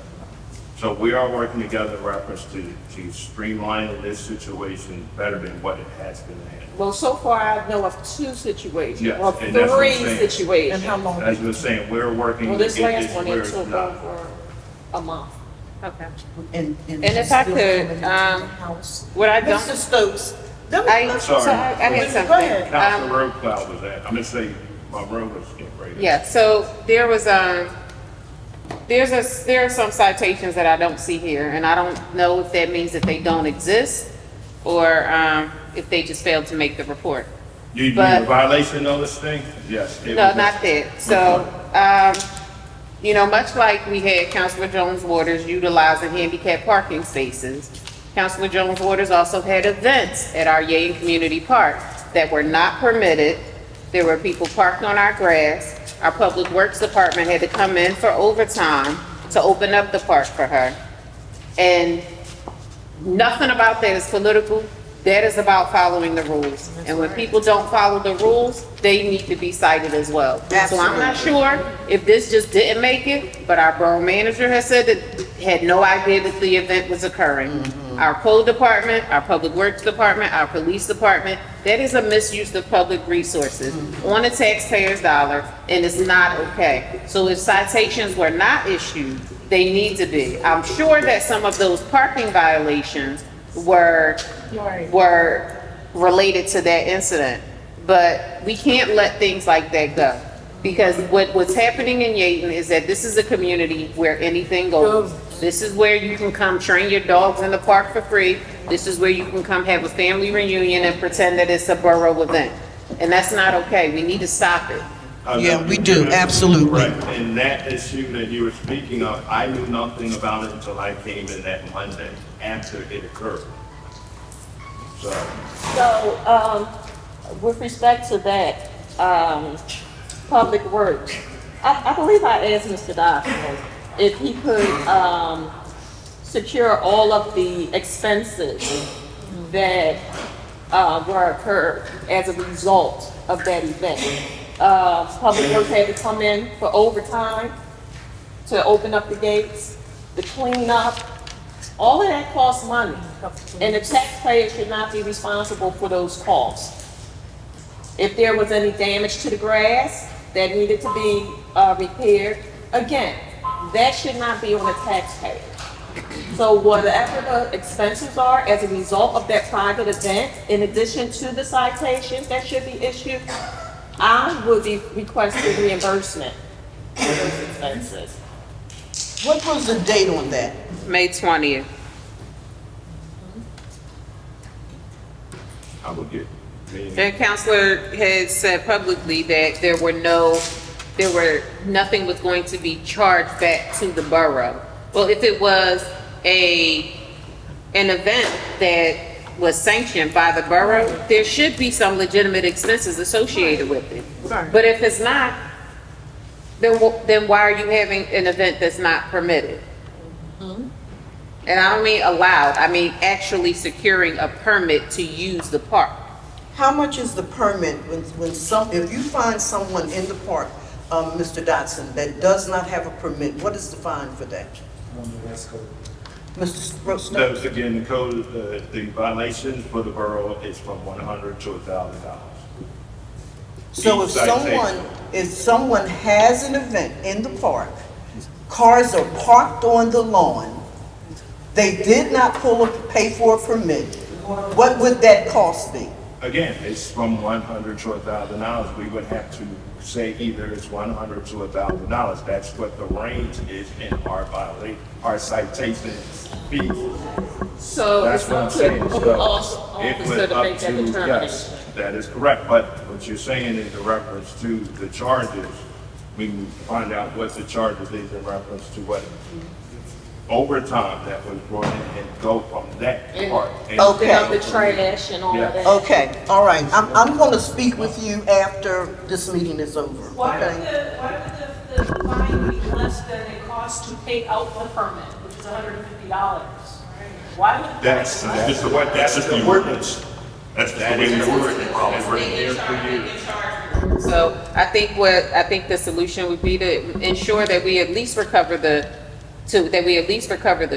So we are working together in reference to streamlining this situation better than what it has been handled. Well, so far I know of 2 situations, Yes, well, and that's what I'm 3 saying. situations. And how long? As you were saying, we're working. Well, this to get last one, where it it's took not. over a month. Okay. And if I could, what I don't. Mr. Stokes. Sorry. So I had Go something. ahead. Council Road Cloud was that, I'm gonna say, my road was getting ready. Yeah, so there was, there are some citations that I don't see here, and I don't know if that means that they don't exist, or, if they just failed to make the report. You mean But- the violation notice thing? Yes. it No, was- not that. So, you know, much like we had Councilor Jones Waters utilizing handicap parking spaces, Councilor Jones Waters also had events at our Yaden Community Park that were not permitted. There were people parked on our grass. Our Public Works Department had to come in for overtime to open up the park for her. And nothing about that is political. That is about following the rules. And when people don't follow the rules, they need to be cited as well. So I'm not sure if this just didn't make it, but our borough manager has said that had no idea that the event was occurring. Our code department, our public works department, our police department, that is a misuse of public resources on the taxpayer's dollar, and it's not okay. So if citations were not issued, they need to be. I'm sure that some of those parking violations were related to that incident. But we can't let things like that go. Because what's happening in Yaden is that this is a community where anything goes. This is where you can come train your dogs in the park for free. This is where you can come have a family reunion and pretend that it's a borough event. And that's not okay. We need to stop it. Yeah, we do, absolutely. Right, and that issue that you were speaking of, I knew nothing about it until I came in that Monday after it occurred. So, with respect to that, Public Works, I believe I asked Mr. Dawson if he could, secure all of the expenses that, were occurred as a result of that event. Public Works had to come in for overtime to open up the gates, to clean up. All of that costs money, and the taxpayer should not be responsible for those costs. If there was any damage to the grass that needed to be repaired, again, that should not be on the taxpayer. So whatever the expenses are as a result of that private event, in addition to the citation that should be issued, I would be requesting reimbursement for those expenses. What was the date on that? May 20th. I would get. The counselor has said publicly that nothing was going to be charged back to the borough. Well, if it was an event that was sanctioned by the borough, there should be some legitimate expenses associated with it. But if it's not, then why are you having an event that's not permitted? And I don't mean allowed, I mean actually securing a permit to use the park. How much is the permit if you find someone in the park, Mr. Dotson, that does not have a permit, what is the fine for that? Mr. Stokes? Those, again, the code, the violations for the borough is from $100 to $1,000. So if someone has an event in the park, cars are parked on the lawn, they did not pay for a permit, what would that cost be? Again, it's from $100 to $1,000. We would have to say either it's $100 to $1,000. That's what the range is in our citation fees. So That's it's what I'm up to saying. the So officer it to would make up that to, determination. yes, that is correct. But what you're saying is in reference to the charges, we can find out what the charges is in reference to what overtime that was brought in and go from that part. Okay. The trash and all of that. Okay, all right, I'm going to speak with you after this meeting is over, Why would okay? the fine be less than it costs to pay out the permit, which is $150? Why would? That's just the ordinance. That's just the way we word it. It's written here for you. So I think the solution would be to ensure that we at least recover the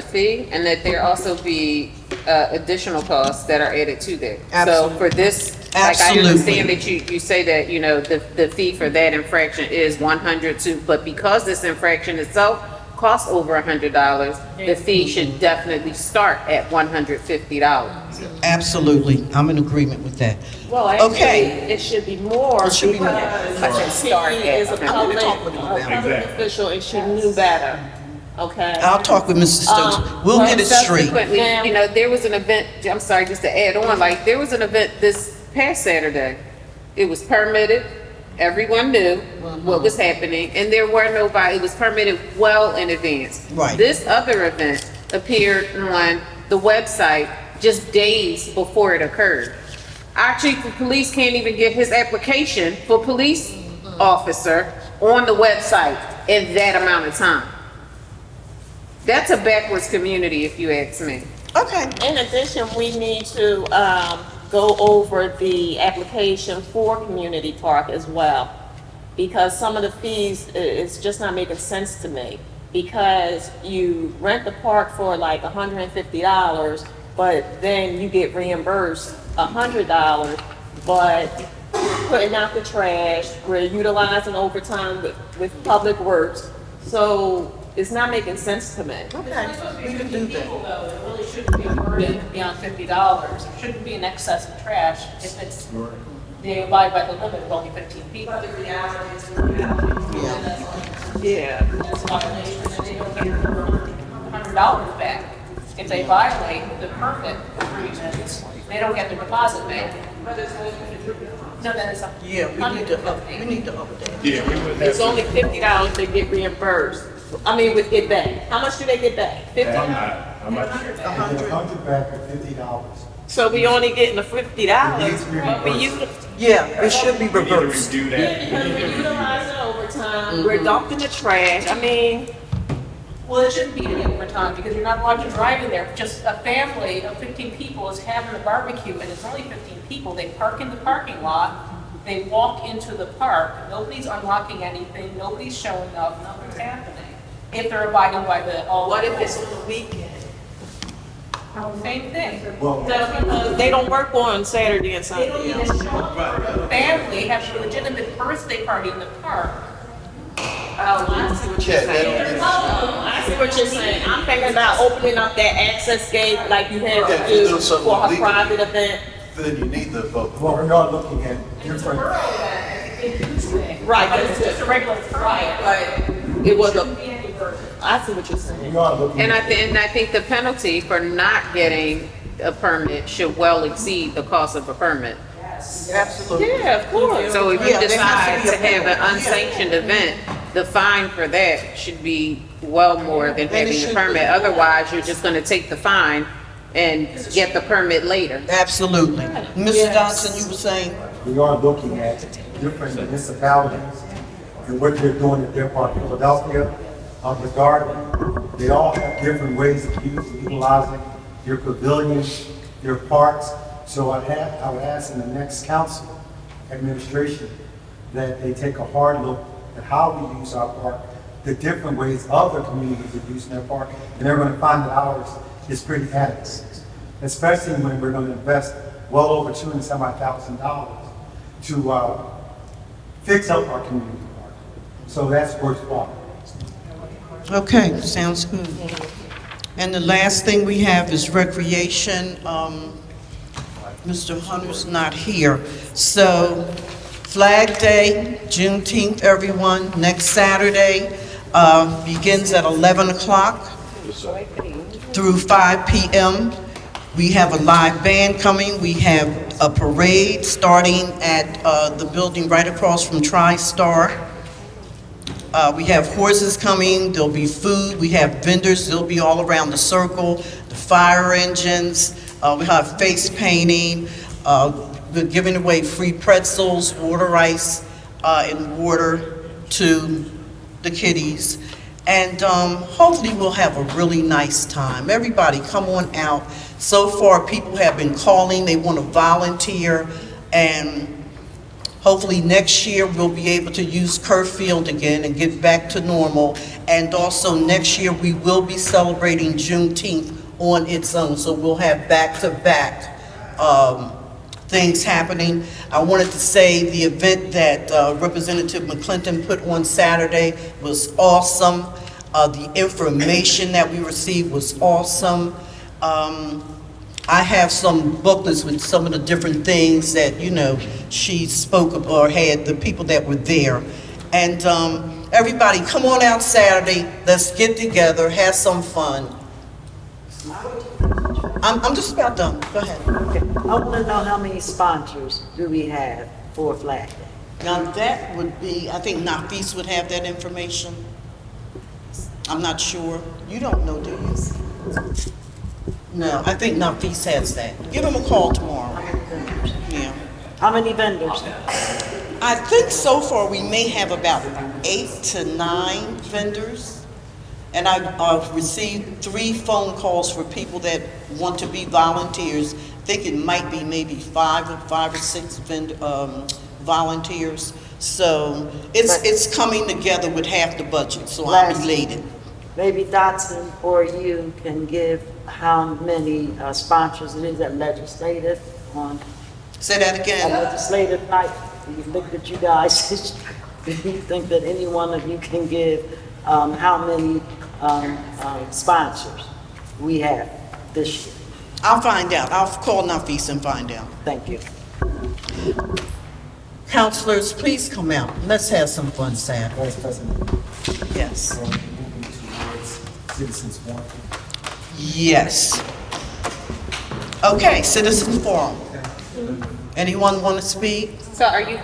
fee, and that there also be additional costs that are added to that. So for this, like I understand that you say that, you know, the fee for that infraction is 100 too, but because this infraction itself costs over $100, the fee should definitely start at $150. Absolutely, I'm in agreement with that. Well, actually, Okay. it should be more It should be more. because she is a public official and she knew better, okay? I'll talk with Mr. Stokes. We'll but get it straight. Subsequently, you know, there was an event, I'm sorry, just to add on, like, there was an event this past Saturday. It was permitted, everyone knew what was happening, and there were nobody, it was permitted well in advance. Right. This other event appeared on the website just days before it occurred. Our chief of police can't even get his application for police officer on the website in that amount of time. That's a backwards community, if you ask me. Okay. In addition, we need to go over the application for community park as well. Because some of the fees, it's just not making sense to me. Because you rent the park for like $150, but then you get reimbursed $100, but putting out the trash, we're utilizing overtime with Public Works. So it's not making sense to me. Okay, we can do that. People though, it really shouldn't be a burden beyond $50. It shouldn't be an excess of trash if it's, they abide by the limit of only 15 people. Yeah. That's a violation, and they don't get $100 back. If they violate the permit agreements, they don't get their deposit back. No, that is something. Yeah, we need to update. Yeah, we would have It's to. only $50 they get reimbursed. I mean, would get back. How much do they get back? 50? How much? $100 back at $50. So we only getting the $50, but we Yeah, it should be We need to reversed. redo Yeah, that. because we're utilizing overtime, we're dumping the trash, I mean, Well, it shouldn't be any overtime because you're not allowed to drive in there. Just a family of 15 people is having a barbecue and it's only 15 people. They park in the parking lot, they walk into the park, nobody's unlocking anything, nobody's showing up, nothing's happening. If they're abiding by the, all. what if it's on the weekend? Same thing. They don't work on Saturday and They don't Sunday. even show up for a family, have a legitimate birthday party in the park. Oh, I see what you're saying. I see what you're saying. I'm thinking about opening up that access gate like you had Yeah, to if you do do something for a legal. private event. Then you need the vote. Well, we are looking at different, Right, But but it's just a regular permit. but it was Shouldn't a, be any burden. I see what you're saying. we are looking And at. I think the penalty for not getting a permit should well exceed the cost of a permit. Absolutely. Yeah, of course. So if you Yeah, there has decide to be to a have an penalty. unsanctioned event, the fine for that should be well more than having should a be. permit. Otherwise, you're just gonna take the fine and get the permit later. Absolutely. Mr. Dodson, you were saying? We are looking at different municipalities and what they're doing at their park. Philadelphia, the Garden, they all have different ways of utilizing their pavilions, their parks. So I would ask in the next council administration that they take a hard look at how we use our park, the different ways other communities are using their park, and they're gonna find that ours is pretty adequate, especially when we're gonna invest well over $200,000 to fix up our community park. So that's worthwhile. Okay, sounds good. And the last thing we have is recreation. Mr. Hunter's not here. So Flag Day, Juneteenth, everyone, next Saturday, begins at 11 o'clock through 5 p.m. We have a live band coming. We have a parade starting at the building right across from TriStar. We have horses coming, there'll be food, we have vendors, they'll be all around the circle, the fire engines, we have face painting, we're giving away free pretzels, water ice, and water to the kiddies. And hopefully we'll have a really nice time. Everybody come on out. So far, people have been calling, they want to volunteer, and Hopefully next year we'll be able to use Kerr Field again and get back to normal. And also next year we will be celebrating Juneteenth on its own, so we'll have back-to-back things happening. I wanted to say the event that Representative McClinton put on Saturday was awesome. The information that we received was awesome. I have some booklets with some of the different things that, you know, she spoke of or had the people that were there. And everybody, come on out Saturday. Let's get together, have some fun. I'm just about done. Go ahead. Okay. I want to know how many sponsors do we have for Flag Day? Now that would be, I think Nafis would have that information. I'm not sure. You don't know, do you? No, I think Nafis has that. Give him a call tomorrow. Yeah. How many vendors? I think so far we may have about 8 to 9 vendors. And I've received 3 phone calls for people that want to be volunteers. I think it might be maybe 5 or 6 volunteers. So it's coming together with half the budget, so I'm elated. Maybe Dotson or you can give how many sponsors it is at legislative on. Say that again. At legislative night. You looked at you guys. Do you think that any one of you can give how many sponsors we have this year? I'll find out. I'll call Nafis and find out. Thank you. Councilors, please come out. Let's have some fun Saturday. Vice President. Yes. Moving towards Citizens Forum. Yes. Okay, Citizens Forum. Anyone want to speak? So are you,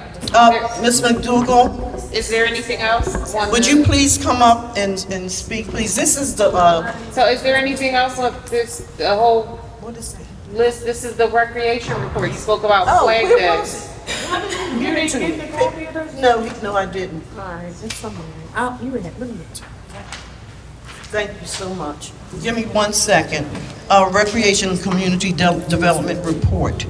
Ms. McDougal? is there anything else? Would you please come up and speak, please? This is the, So is there anything else on this, the whole what is that? list? This is the recreation report. You spoke about Oh, Flag where Day. was it? You didn't get the copy of those? No, I didn't. All right, it's somewhere. Oh, you in it, look at it. Thank you so much. Give me 1 second. Recreation and Community Development Report.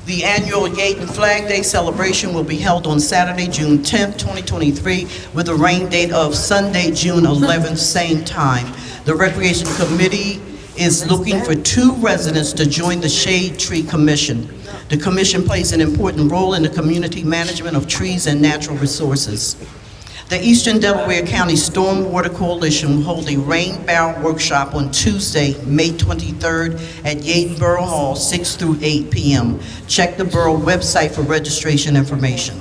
The annual Yaden Flag Day celebration will be held on Saturday, June 10th, 2023, with a rain date of Sunday, June 11th, same time. The Recreation Committee is looking for 2 residents to join the Shade Tree Commission. The commission plays an important role in the community management of trees and natural resources. The Eastern Delaware County Stormwater Coalition will hold a rain barrel workshop on Tuesday, May 23rd at Yaden Borough Hall, 6 through 8 p.m. Check the borough website for registration information.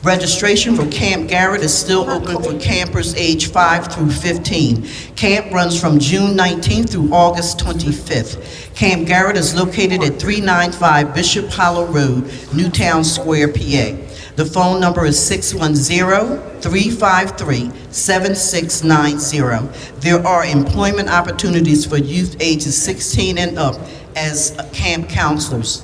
Registration for Camp Garrett is still open for campers age 5 through 15. Camp runs from June 19th through August 25th. Camp Garrett is located at 395 Bishop Hollow Road, Newtown Square, PA. The phone number is 610-353-7690. There are employment opportunities for youth ages 16 and up as camp counselors.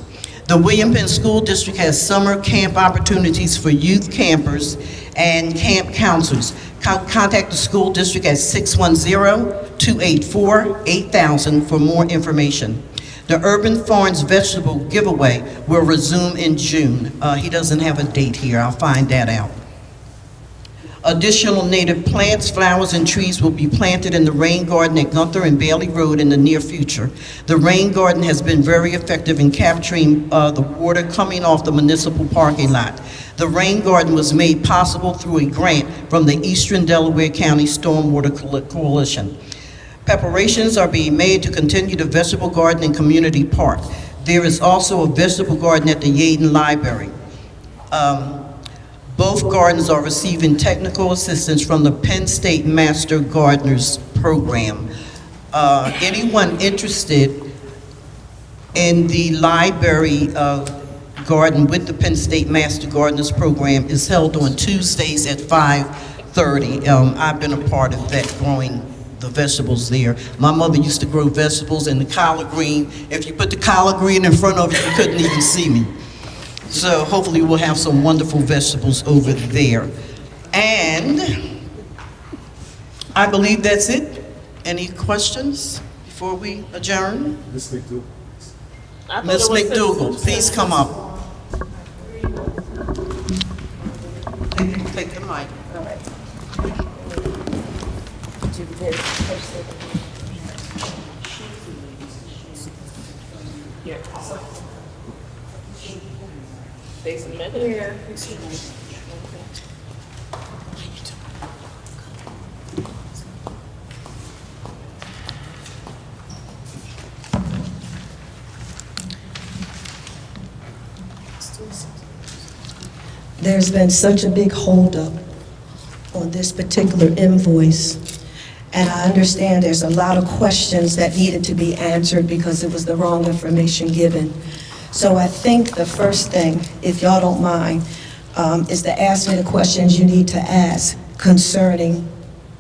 The William Penn School District has summer camp opportunities for youth campers and camp counselors. Contact the school district at 610-284-8000 for more information. The Urban Farms Vegetable Giveaway will resume in June. He doesn't have a date here. I'll find that out. Additional native plants, flowers, and trees will be planted in the rain garden at Gunther and Bailey Road in the near future. The rain garden has been very effective in capturing the water coming off the municipal parking lot. The rain garden was made possible through a grant from the Eastern Delaware County Stormwater Coalition. Preparations are being made to continue the vegetable garden in Community Park. There is also a vegetable garden at the Yaden Library. Both gardens are receiving technical assistance from the Penn State Master Gardeners Program. Anyone interested in the library garden with the Penn State Master Gardeners Program is held on Tuesdays at 5:30. I've been a part of that, growing the vegetables there. My mother used to grow vegetables and the collard green. If you put the collard green in front of you, you couldn't even see me. So hopefully we'll have some wonderful vegetables over there. And I believe that's it. Any questions before we adjourn? Ms. McDougal. Ms. McDougal, please come up. you can take the mic. All right. They submitted? Yeah. There's been such a big holdup on this particular invoice, and I understand there's a lot of questions that needed to be answered because it was the wrong information given. So I think the first thing, if y'all don't mind, is to ask me the questions you need to ask concerning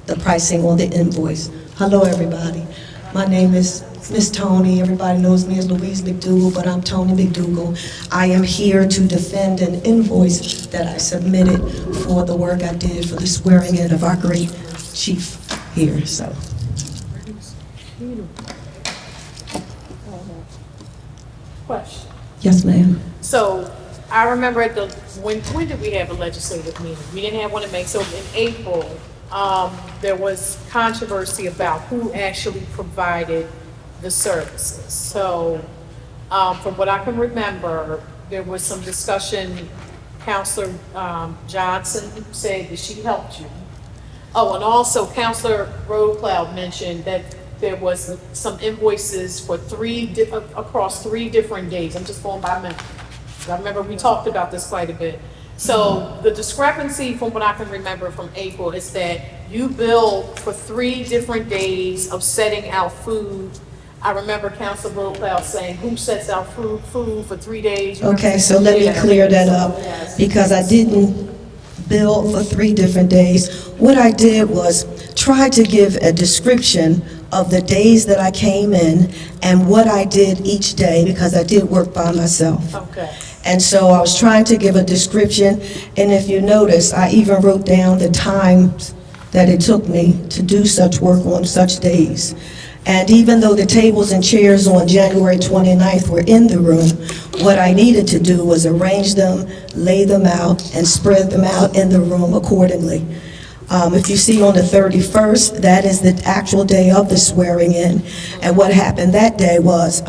the pricing on the invoice. Hello, everybody. My name is Miss Tony. Everybody knows me as Louise McDougal, but I'm Tony McDougal. I am here to defend an invoice that I submitted for the work I did for the swearing in of our great chief here, so. Question. Yes, ma'am. So I remember at the, when did we have a legislative meeting? We didn't have one in May, so in April, there was controversy about who actually provided the services. So, from what I can remember, there was some discussion, Counselor Johnson said that she helped you. Oh, and also Counselor Roadcloud mentioned that there was some invoices for across 3 different days. I'm just going by memory. I remember we talked about this quite a bit. So the discrepancy from what I can remember from April is that you billed for 3 different days of setting out food. I remember Councilor Roadcloud saying, who sets out food for 3 days? Okay, so let me clear that up, because I didn't bill for 3 different days. What I did was try to give a description of the days that I came in and what I did each day, because I did work by myself. Okay. And so I was trying to give a description, and if you notice, I even wrote down the times that it took me to do such work on such days. And even though the tables and chairs on January 29th were in the room, what I needed to do was arrange them, lay them out, and spread them out in the room accordingly. If you see on the 31st, that is the actual day of the swearing in. And what happened that day was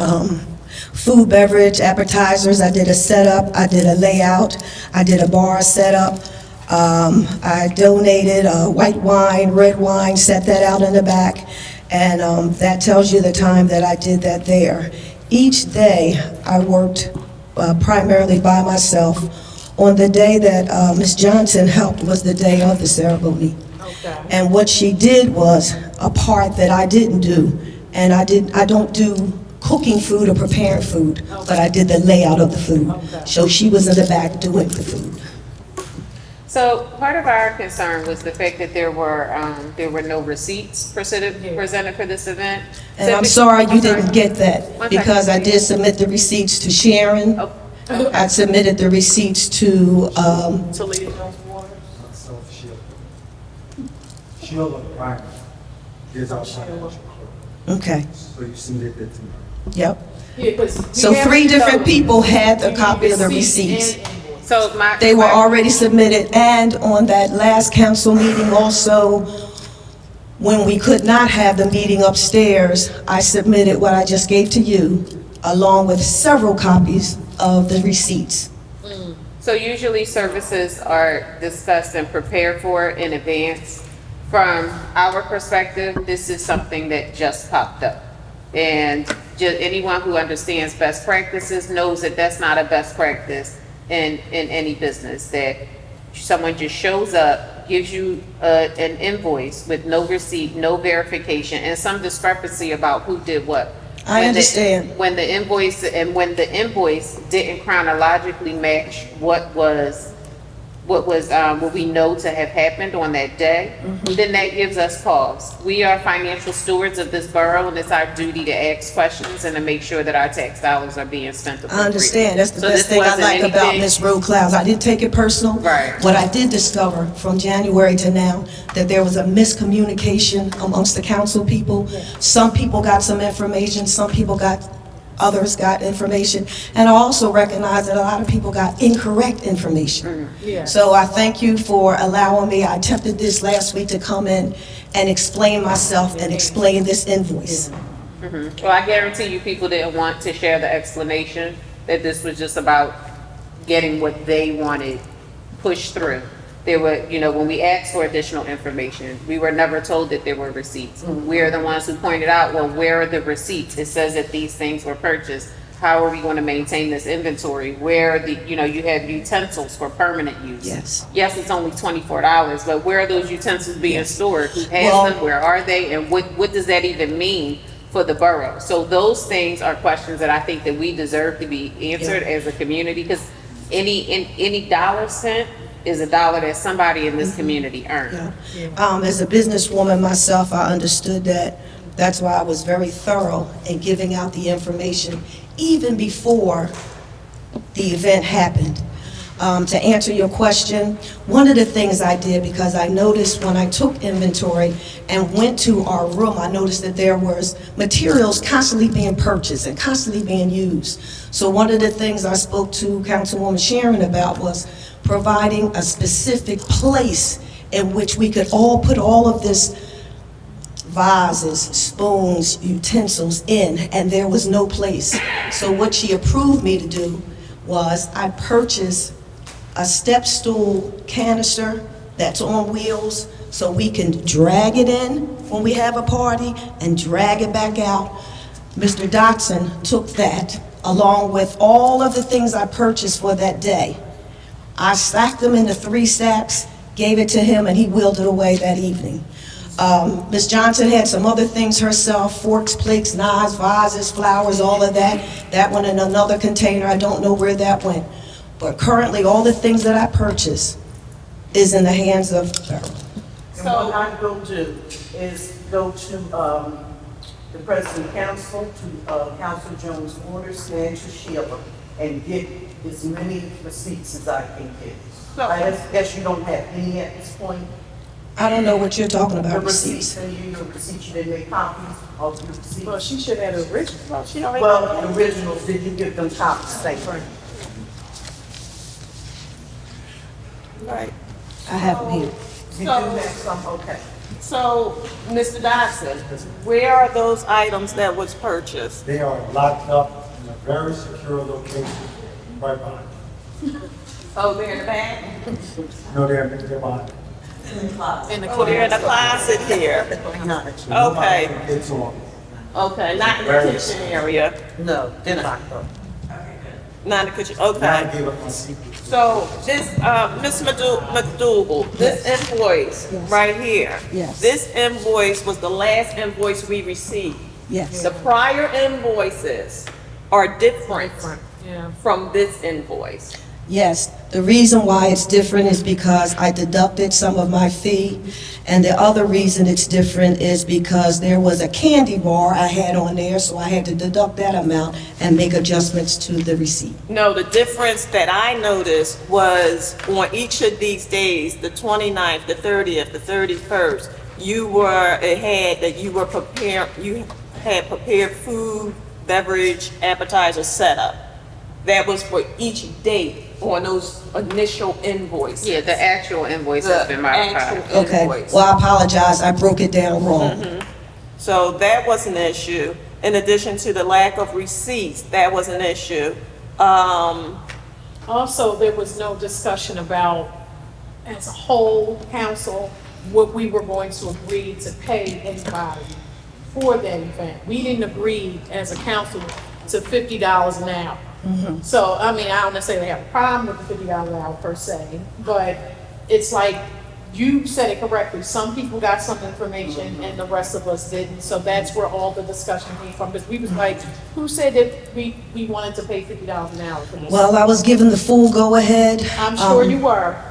food, beverage, appetizers. I did a setup, I did a layout, I did a bar setup. I donated white wine, red wine, set that out in the back. And that tells you the time that I did that there. Each day, I worked primarily by myself. On the day that Ms. Johnson helped was the day of the ceremony. Okay. And what she did was a part that I didn't do. And I don't do cooking food or preparing food, but I did the layout of the food. Okay. So she was in the back doing the food. So part of our concern was the fact that there were no receipts presented for this event. And I'm sorry you didn't get that, because I did submit the receipts to Sharon. I submitted the receipts to, Sheila Bryant is our financial clerk. Okay. So you submitted that to me. Yep. Yeah, 'cause we So have 3 different those. people had a We copy of the need receipts. and So They were already submitted, and on that last council meeting also, when we could not have the meeting upstairs, I submitted what I just gave to you, along with several copies of the receipts. So usually services are discussed and prepared for in advance. From our perspective, this is something that just popped up. And anyone who understands best practices knows that that's not a best practice in any business, that someone just shows up, gives you an invoice with no receipt, no verification, and some discrepancy about who did what. I understand. When the invoice didn't chronologically match what we know to have happened on that day, then that gives us pause. We are financial stewards of this borough, and it's our duty to ask questions and to make sure that our tax dollars are being spent appropriately. I understand, that's the So best this thing I wasn't like about anything- Ms. Roadcloud. I didn't take it personal. Right. What I did discover from January to now, that there was a miscommunication amongst the council people. Some people got some information, some people got others got information. And I also recognize that a lot of people got incorrect information. Yeah. So I thank you for allowing me. I attempted this last week to come in and explain myself and explain this invoice. Well, I guarantee you, people didn't want to share the explanation, that this was just about getting what they wanted pushed through. There were, you know, when we asked for additional information, we were never told that there were receipts. We are the ones who pointed out, well, where are the receipts? It says that these things were purchased. How are we going to maintain this inventory? Where are the, you know, you have utensils for permanent use. Yes. Yes, it's only $24, but where are those utensils being stored? Who has Well- them? Where are they? And what does that even mean for the borough? So those things are questions that I think that we deserve to be answered as a community, because any dollar cent is a dollar that somebody in this community earned. As a businesswoman myself, I understood that. That's why I was very thorough in giving out the information even before the event happened. To answer your question, one of the things I did, because I noticed when I took inventory and went to our room, I noticed that there was materials constantly being purchased and constantly being used. So one of the things I spoke to Councilwoman Sharon about was providing a specific place in which we could all put all of this vases, spoons, utensils in, and there was no place. So what she approved me to do was I purchased a step stool canister that's on wheels so we can drag it in when we have a party and drag it back out. Mr. Dotson took that along with all of the things I purchased for that day. I stacked them into 3 stacks, gave it to him, and he wheeled it away that evening. Ms. Johnson had some other things herself, forks, plates, knives, vases, flowers, all of that. That went in another container. I don't know where that went. But currently, all the things that I purchased is in the hands of Beryl. And what I'm going to do is go to the President Council, to Council Jones' orders, and to Sheila, and get as many receipts as I can get. I guess you don't have any at this point? I don't know what you're talking The about, receipts, receipts. and your receipts, you didn't make copies of the receipts? Well, she should have the original. Well, she already. Well, the originals, did you give them copies? Thank you. Right. I have them here. You do have some, okay. So, Mr. Dodson, where are those items that was purchased? They are locked up in a very secure location, right behind. Oh, they're in the back? No, they're behind. Oh, they're in the closet here. Okay, It's on. okay, not in the kitchen area. No, they're not. Not in the kitchen, Now I okay. gave up my secret. So this, Ms. McDougal, this invoice right here. Yes. This invoice was the last invoice we received. Yes. The prior invoices are different Yeah. from this invoice. Yes, the reason why it's different is because I deducted some of my fee, and the other reason it's different is because there was a candy bar I had on there, so I had to deduct that amount and make adjustments to the receipt. No, the difference that I noticed was on each of these days, the 29th, the 30th, the 31st, you had prepared food, beverage, appetizer setup. That was for each date on those initial invoices. Yeah, the actual invoice has been modified. actual Okay, invoice. well, I apologize, I broke it down wrong. So that was an issue. In addition to the lack of receipts, that was an issue. Also, there was no discussion about, as a whole council, what we were going to agree to pay anybody for that event. We didn't agree as a council to $50 an hour. So, I mean, I don't necessarily have a problem with the $50 an hour per se, but it's like, you said it correctly, some people got some information and the rest of us didn't, so that's where all the discussion came from, because we was like, who said that we wanted to pay $50 an hour for this? Well, I was given the full go-ahead. I'm sure you were,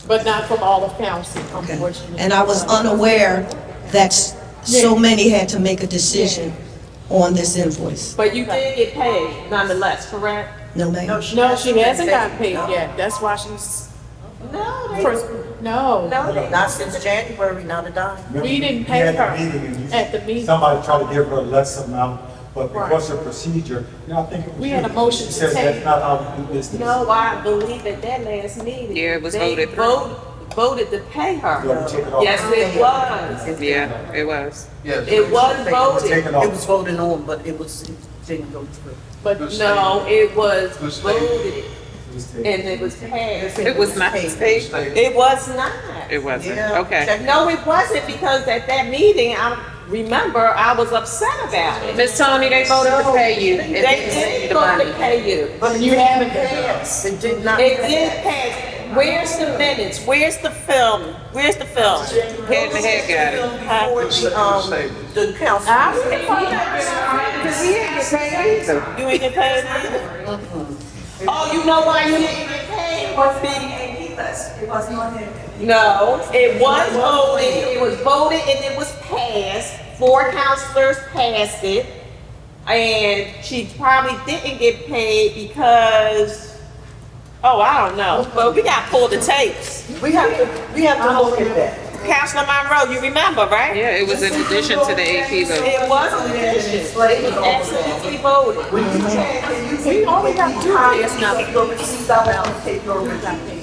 but not from all of council, unfortunately. And I was unaware that so many had to make a decision on this invoice. But you did get paid nonetheless, correct? No, ma'am. No, she hasn't gotten paid yet, that's why she's. No. Not since January, not a dime. We didn't We pay had her the meeting and at the meeting. somebody tried to give her a less amount but because of procedure, I think it was. We had a motion to Said table. that's not how we do business. No, I believe at that last meeting. Yeah, it was they voted through. voted to pay her. Yeah, we take it off. Yes, it was. Yeah, it was. Yes. It was voted. Taken off. It was voted on, but it didn't go through. But no, it was Who's tabled? voted and it was passed. It was not tabled. It was not. It wasn't, Yeah. okay. No, it wasn't because at that meeting, I remember I was upset about it. Miss Tony, they voted to pay you. They did vote to pay you. But you haven't passed. It did not. It did pass. Where's the minutes? Where's the film? Where's the film? Head and head got it. Before the council. Because he didn't get paid either. You ain't get paid either? Oh, you know why you didn't get paid? It wasn't on the AP list. It wasn't on the. No, it was voted, it was voted and it was passed. 4 councilors passed it. And she probably didn't get paid because, oh, I don't know. But we got to pull the tapes. We have to look at that. Councilor Monroe, you remember, right? Yeah, it was in addition to the AP vote. It was an addition. It was absolutely voted. We only have 2 days now to go receive our allocation.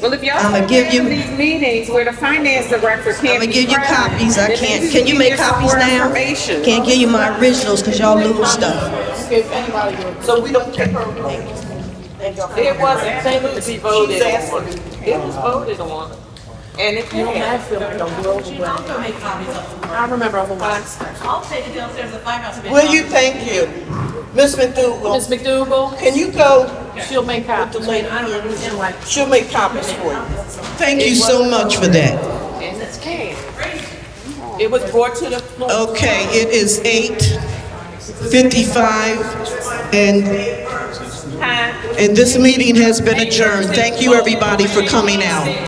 Well, if y'all I'ma start give having you- these meetings where the finance director can't I'ma be give you present, copies. I then can't, maybe can we you make get some copies more now? information. Can't give you my originals because y'all lose stuff. If anybody would. So we don't take her. It was absolutely voted on. It was voted on. And it You don't have passed. to, don't go over I'll go make copies of them. I remember the one. I'll take it downstairs at the firehouse and make Will you, copies. thank you. Ms. McDougal, Ms. McDougal, can you go she'll make with copies. the lady? She'll make copies for you. Thank you so much for that. And it's canned. It was brought to the floor. Okay, it is 8:55, and this meeting has been adjourned. Thank you, everybody, for coming out.